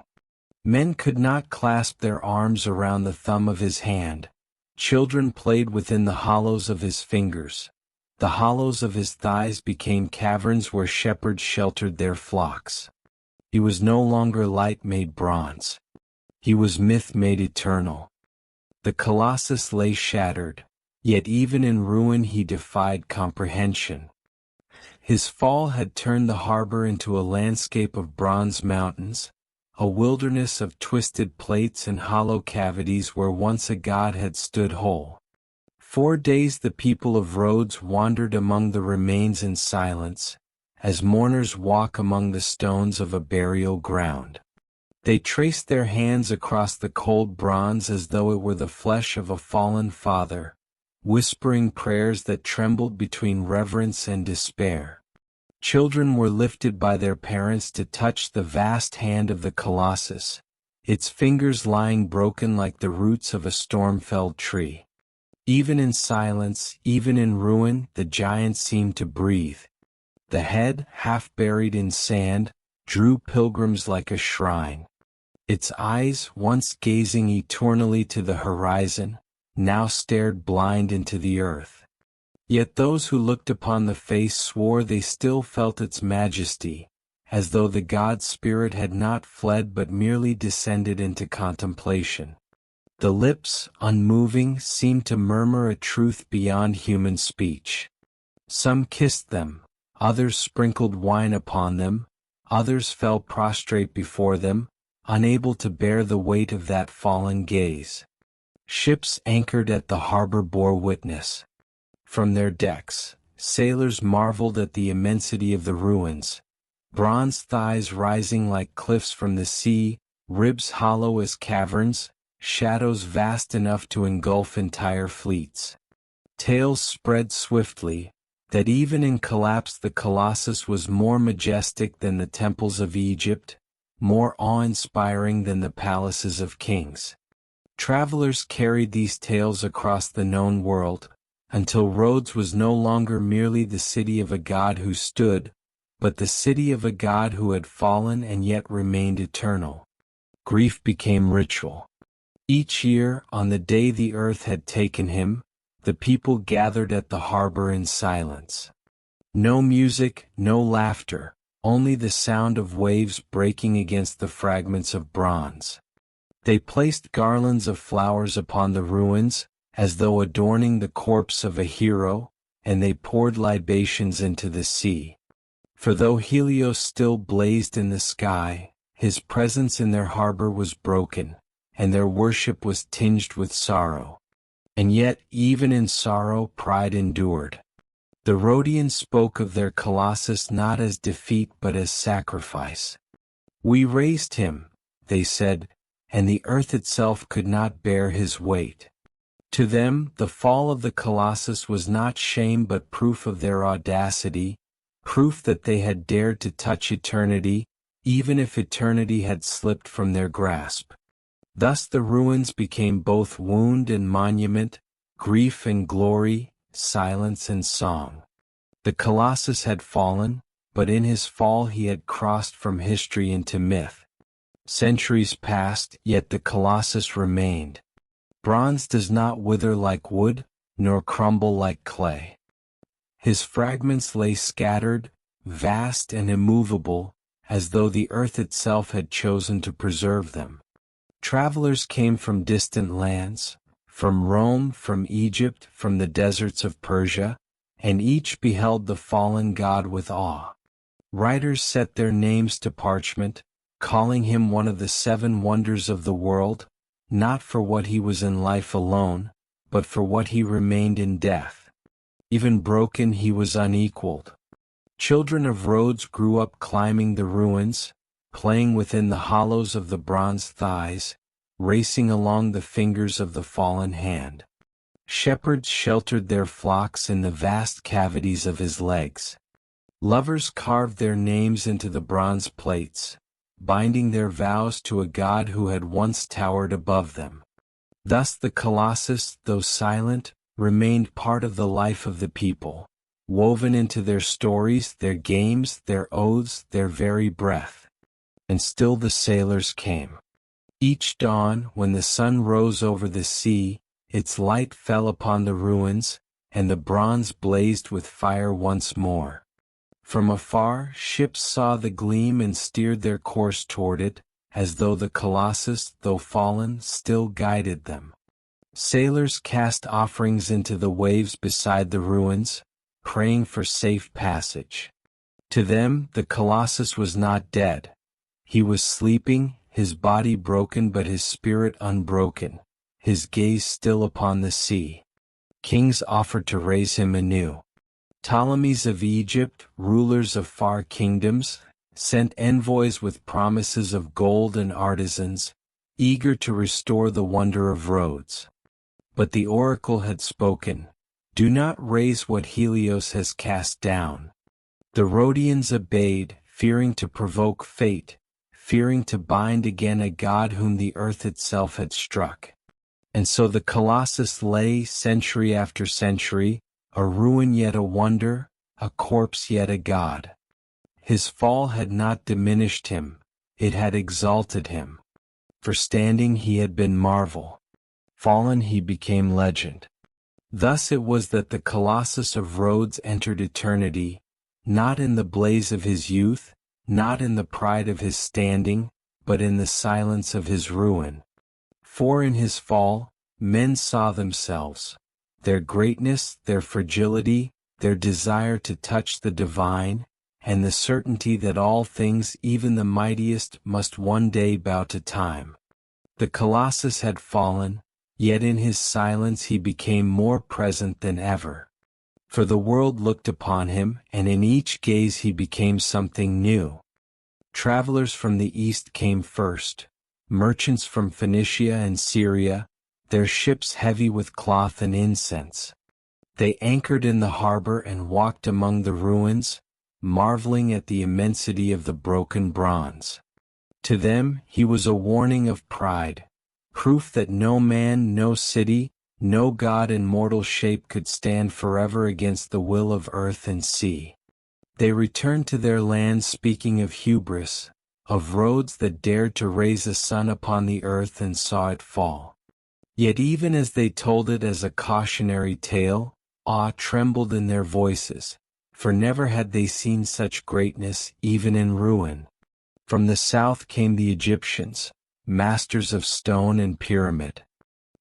Men could not clasp their arms around the thumb of his hand. Children played within the hollows of his fingers. The hollows of his thighs became caverns where shepherds sheltered their flocks. He was no longer light made bronze. He was myth made eternal. The Colossus lay shattered, yet even in ruin he defied comprehension. His fall had turned the harbor into a landscape of bronze mountains, a wilderness of twisted plates and hollow cavities where once a god had stood whole. 4 days the people of Rhodes wandered among the remains in silence, as mourners walk among the stones of a burial ground. They traced their hands across the cold bronze as though it were the flesh of a fallen father, whispering prayers that trembled between reverence and despair. Children were lifted by their parents to touch the vast hand of the Colossus, its fingers lying broken like the roots of a storm-felled tree. Even in silence, even in ruin, the giant seemed to breathe. The head, half buried in sand, drew pilgrims like a shrine. Its eyes, once gazing eternally to the horizon, now stared blind into the earth. Yet those who looked upon the face swore they still felt its majesty, as though the god spirit had not fled but merely descended into contemplation. The lips, unmoving, seemed to murmur a truth beyond human speech. Some kissed them, others sprinkled wine upon them, others fell prostrate before them, unable to bear the weight of that fallen gaze. Ships anchored at the harbor bore witness. From their decks, sailors marveled at the immensity of the ruins, bronze thighs rising like cliffs from the sea, ribs hollow as caverns, shadows vast enough to engulf entire fleets. Tales spread swiftly, that even in collapse the Colossus was more majestic than the temples of Egypt, more awe-inspiring than the palaces of kings. Travelers carried these tales across the known world, until Rhodes was no longer merely the city of a god who stood, but the city of a god who had fallen and yet remained eternal. Grief became ritual. Each year, on the day the earth had taken him, the people gathered at the harbor in silence. No music, no laughter, only the sound of waves breaking against the fragments of bronze. They placed garlands of flowers upon the ruins, as though adorning the corpse of a hero, and they poured libations into the sea. For though Helios still blazed in the sky, his presence in their harbor was broken, and their worship was tinged with sorrow. And yet, even in sorrow, pride endured. The Rhodians spoke of their Colossus not as defeat but as sacrifice. "We raised him," they said, "and the earth itself could not bear his weight." To them, the fall of the Colossus was not shame but proof of their audacity, proof that they had dared to touch eternity, even if eternity had slipped from their grasp. Thus the ruins became both wound and monument, grief and glory, silence and song. The Colossus had fallen, but in his fall he had crossed from history into myth. Centuries passed, yet the Colossus remained. Bronze does not wither like wood, nor crumble like clay. His fragments lay scattered, vast and immovable, as though the earth itself had chosen to preserve them. Travelers came from distant lands, from Rome, from Egypt, from the deserts of Persia, and each beheld the fallen god with awe. Writers set their names to parchment, calling him one of the 7 wonders of the world, not for what he was in life alone, but for what he remained in death. Even broken he was unequaled. Children of Rhodes grew up climbing the ruins, playing within the hollows of the bronze thighs, racing along the fingers of the fallen hand. Shepherds sheltered their flocks in the vast cavities of his legs. Lovers carved their names into the bronze plates, binding their vows to a god who had once towered above them. Thus the Colossus, though silent, remained part of the life of the people, woven into their stories, their games, their oaths, their very breath. And still the sailors came. Each dawn, when the sun rose over the sea, its light fell upon the ruins, and the bronze blazed with fire once more. From afar, ships saw the gleam and steered their course toward it, as though the Colossus, though fallen, still guided them. Sailors cast offerings into the waves beside the ruins, praying for safe passage. To them, the Colossus was not dead. He was sleeping, his body broken but his spirit unbroken, his gaze still upon the sea. Kings offered to raise him anew. Ptolemies of Egypt, rulers of far kingdoms, sent envoys with promises of gold and artisans, eager to restore the wonder of Rhodes. But the oracle had spoken, "Do not raise what Helios has cast down." The Rhodians obeyed, fearing to provoke fate, fearing to bind again a god whom the earth itself had struck. And so the Colossus lay century after century, a ruin yet a wonder, a corpse yet a god. His fall had not diminished him, it had exalted him. For standing he had been marvel. Fallen he became legend. Thus it was that the Colossus of Rhodes entered eternity, not in the blaze of his youth, not in the pride of his standing, but in the silence of his ruin. For in his fall, men saw themselves, their greatness, their fragility, their desire to touch the divine, and the certainty that all things, even the mightiest, must one day bow to time. The Colossus had fallen, yet in his silence he became more present than ever. For the world looked upon him, and in each gaze he became something new. Travelers from the east came first, merchants from Phoenicia and Syria, their ships heavy with cloth and incense. They anchored in the harbor and walked among the ruins, marveling at the immensity of the broken bronze. To them he was a warning of pride, proof that no man, no city, no god in mortal shape could stand forever against the will of earth and sea. They returned to their land speaking of hubris, of Rhodes that dared to raise a sun upon the earth and saw it fall. Yet even as they told it as a cautionary tale, awe trembled in their voices, for never had they seen such greatness even in ruin. From the south came the Egyptians, masters of stone and pyramid.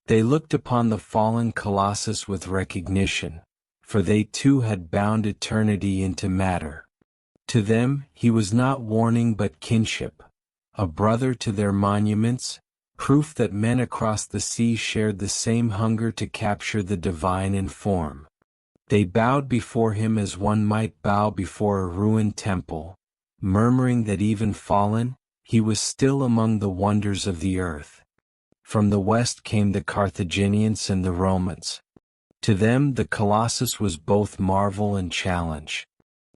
They looked upon the fallen Colossus with recognition, for they too had bound eternity into matter. To them he was not warning but kinship, a brother to their monuments, proof that men across the sea shared the same hunger to capture the divine in form. They bowed before him as one might bow before a ruined temple, murmuring that even fallen, he was still among the wonders of the earth. From the west came the Carthaginians and the Romans. To them the Colossus was both marvel and challenge.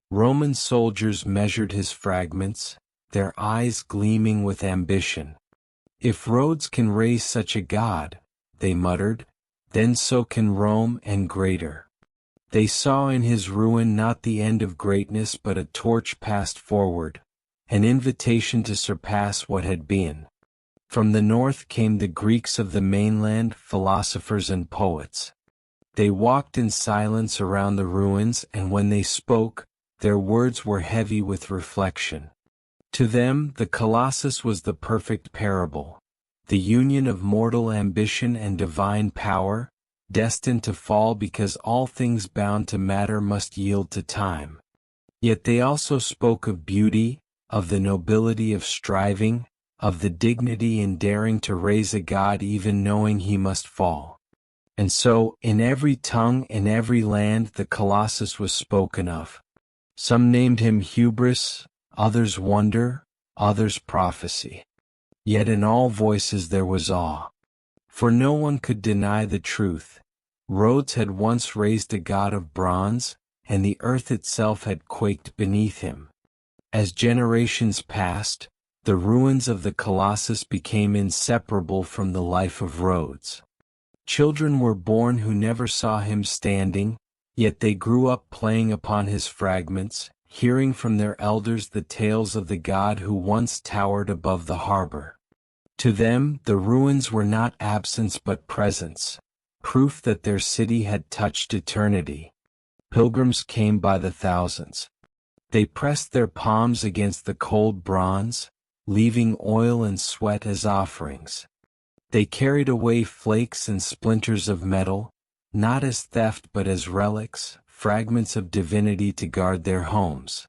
Roman soldiers measured his fragments, their eyes gleaming with ambition. "If Rhodes can raise such a god," they muttered, "then so can Rome and greater." They saw in his ruin not the end of greatness but a torch passed forward, an invitation to surpass what had been. From the north came the Greeks of the mainland, philosophers and poets. They walked in silence around the ruins, and when they spoke, their words were heavy with reflection. To them the Colossus was the perfect parable, the union of mortal ambition and divine power, destined to fall because all things bound to matter must yield to time. Yet they also spoke of beauty, of the nobility of striving, of the dignity in daring to raise a god even knowing he must fall. And so, in every tongue, in every land, the Colossus was spoken of. Some named him hubris, others wonder, others prophecy. Yet in all voices there was awe. For no one could deny the truth. Rhodes had once raised a god of bronze, and the earth itself had quaked beneath him. As generations passed, the ruins of the Colossus became inseparable from the life of Rhodes. Children were born who never saw him standing, yet they grew up playing upon his fragments, hearing from their elders the tales of the god who once towered above the harbor. To them, the ruins were not absence but presence, proof that their city had touched eternity. Pilgrims came by the thousands. They pressed their palms against the cold bronze, leaving oil and sweat as offerings. They carried away flakes and splinters of metal, not as theft but as relics, fragments of divinity to guard their homes.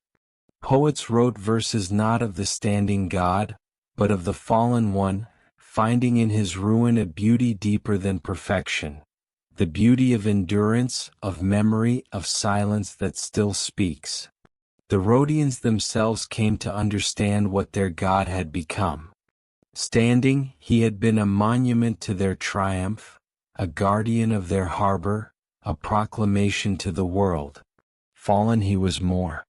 Poets wrote verses not of the standing god, but of the fallen one, finding in his ruin a beauty deeper than perfection, the beauty of endurance, of memory, of silence that still speaks. The Rhodians themselves came to understand what their god had become. Standing, he had been a monument to their triumph, a guardian of their harbor, a proclamation to the world. Fallen, he was more.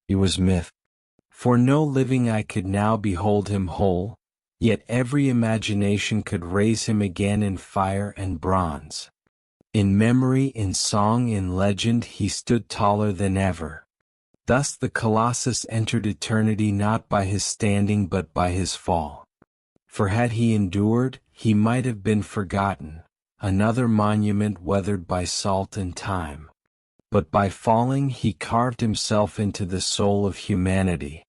He was myth. For no living eye could now behold him whole, yet every imagination could raise him again in fire and bronze. In memory, in song, in legend, he stood taller than ever. Thus the Colossus entered eternity not by his standing but by his fall. For had he endured, he might have been forgotten, another monument weathered by salt and time. But by falling he carved himself into the soul of humanity.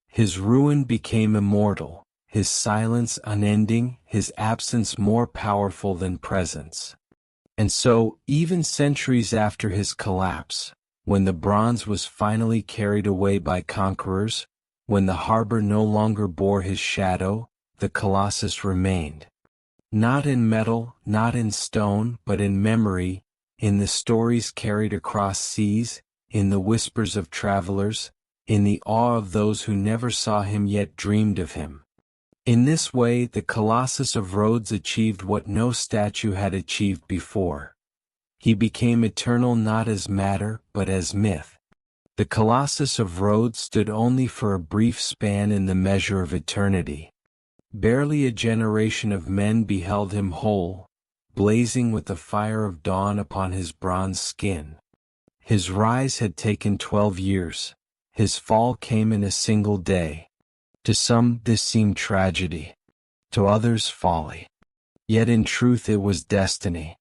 His ruin became immortal, his silence unending, his absence more powerful than presence. And so, even centuries after his collapse, when the bronze was finally carried away by conquerors, when the harbor no longer bore his shadow, the Colossus remained. Not in metal, not in stone, but in memory, in the stories carried across seas, in the whispers of travelers, in the awe of those who never saw him yet dreamed of him. In this way the Colossus of Rhodes achieved what no statue had achieved before. He became eternal not as matter but as myth. The Colossus of Rhodes stood only for a brief span in the measure of eternity. Barely a generation of men beheld him whole, blazing with the fire of dawn upon his bronze skin. His rise had taken 12 years. His fall came in a single day. To some this seemed tragedy, to others folly. Yet in truth it was destiny.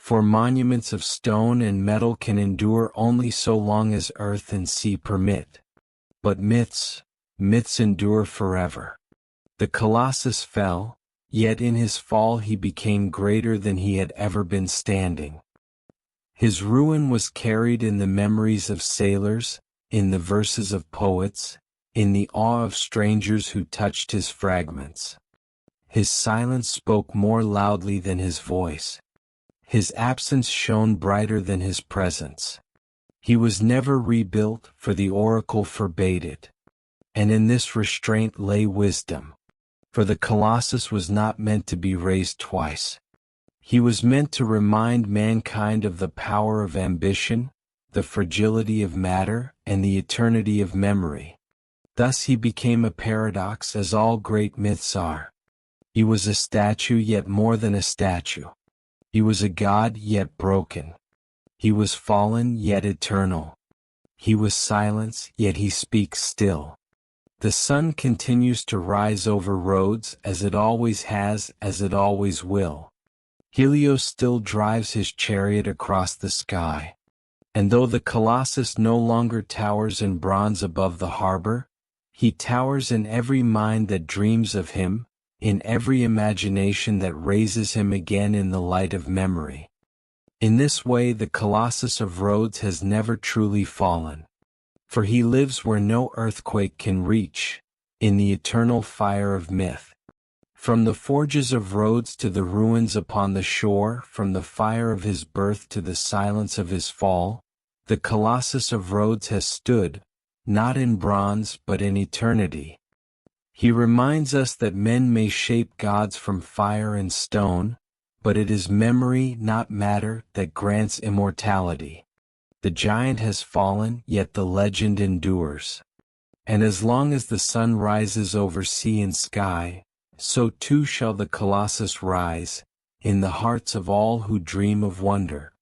For monuments of stone and metal can endure only so long as earth and sea permit. But myths endure forever. The Colossus fell, yet in his fall he became greater than he had ever been standing. His ruin was carried in the memories of sailors, in the verses of poets, in the awe of strangers who touched his fragments. His silence spoke more loudly than his voice. His absence shone brighter than his presence. He was never rebuilt, for the oracle forbade it. And in this restraint lay wisdom. For the Colossus was not meant to be raised twice. He was meant to remind mankind of the power of ambition, the fragility of matter, and the eternity of memory. Thus he became a paradox, as all great myths are. He was a statue, yet more than a statue. He was a god, yet broken. He was fallen, yet eternal. He was silence, yet he speaks still. The sun continues to rise over Rhodes, as it always has, as it always will. Helios still drives his chariot across the sky. And though the Colossus no longer towers in bronze above the harbor, he towers in every mind that dreams of him, in every imagination that raises him again in the light of memory. In this way the Colossus of Rhodes has never truly fallen. For he lives where no earthquake can reach, in the eternal fire of myth. From the forges of Rhodes to the ruins upon the shore, from the fire of his birth to the silence of his fall, the Colossus of Rhodes has stood, not in bronze but in eternity. He reminds us that men may shape gods from fire and stone, but it is memory, not matter, that grants immortality. The giant has fallen, yet the legend endures. And as long as the sun rises over sea and sky, so too shall the Colossus rise, in the hearts of all who dream of wonder.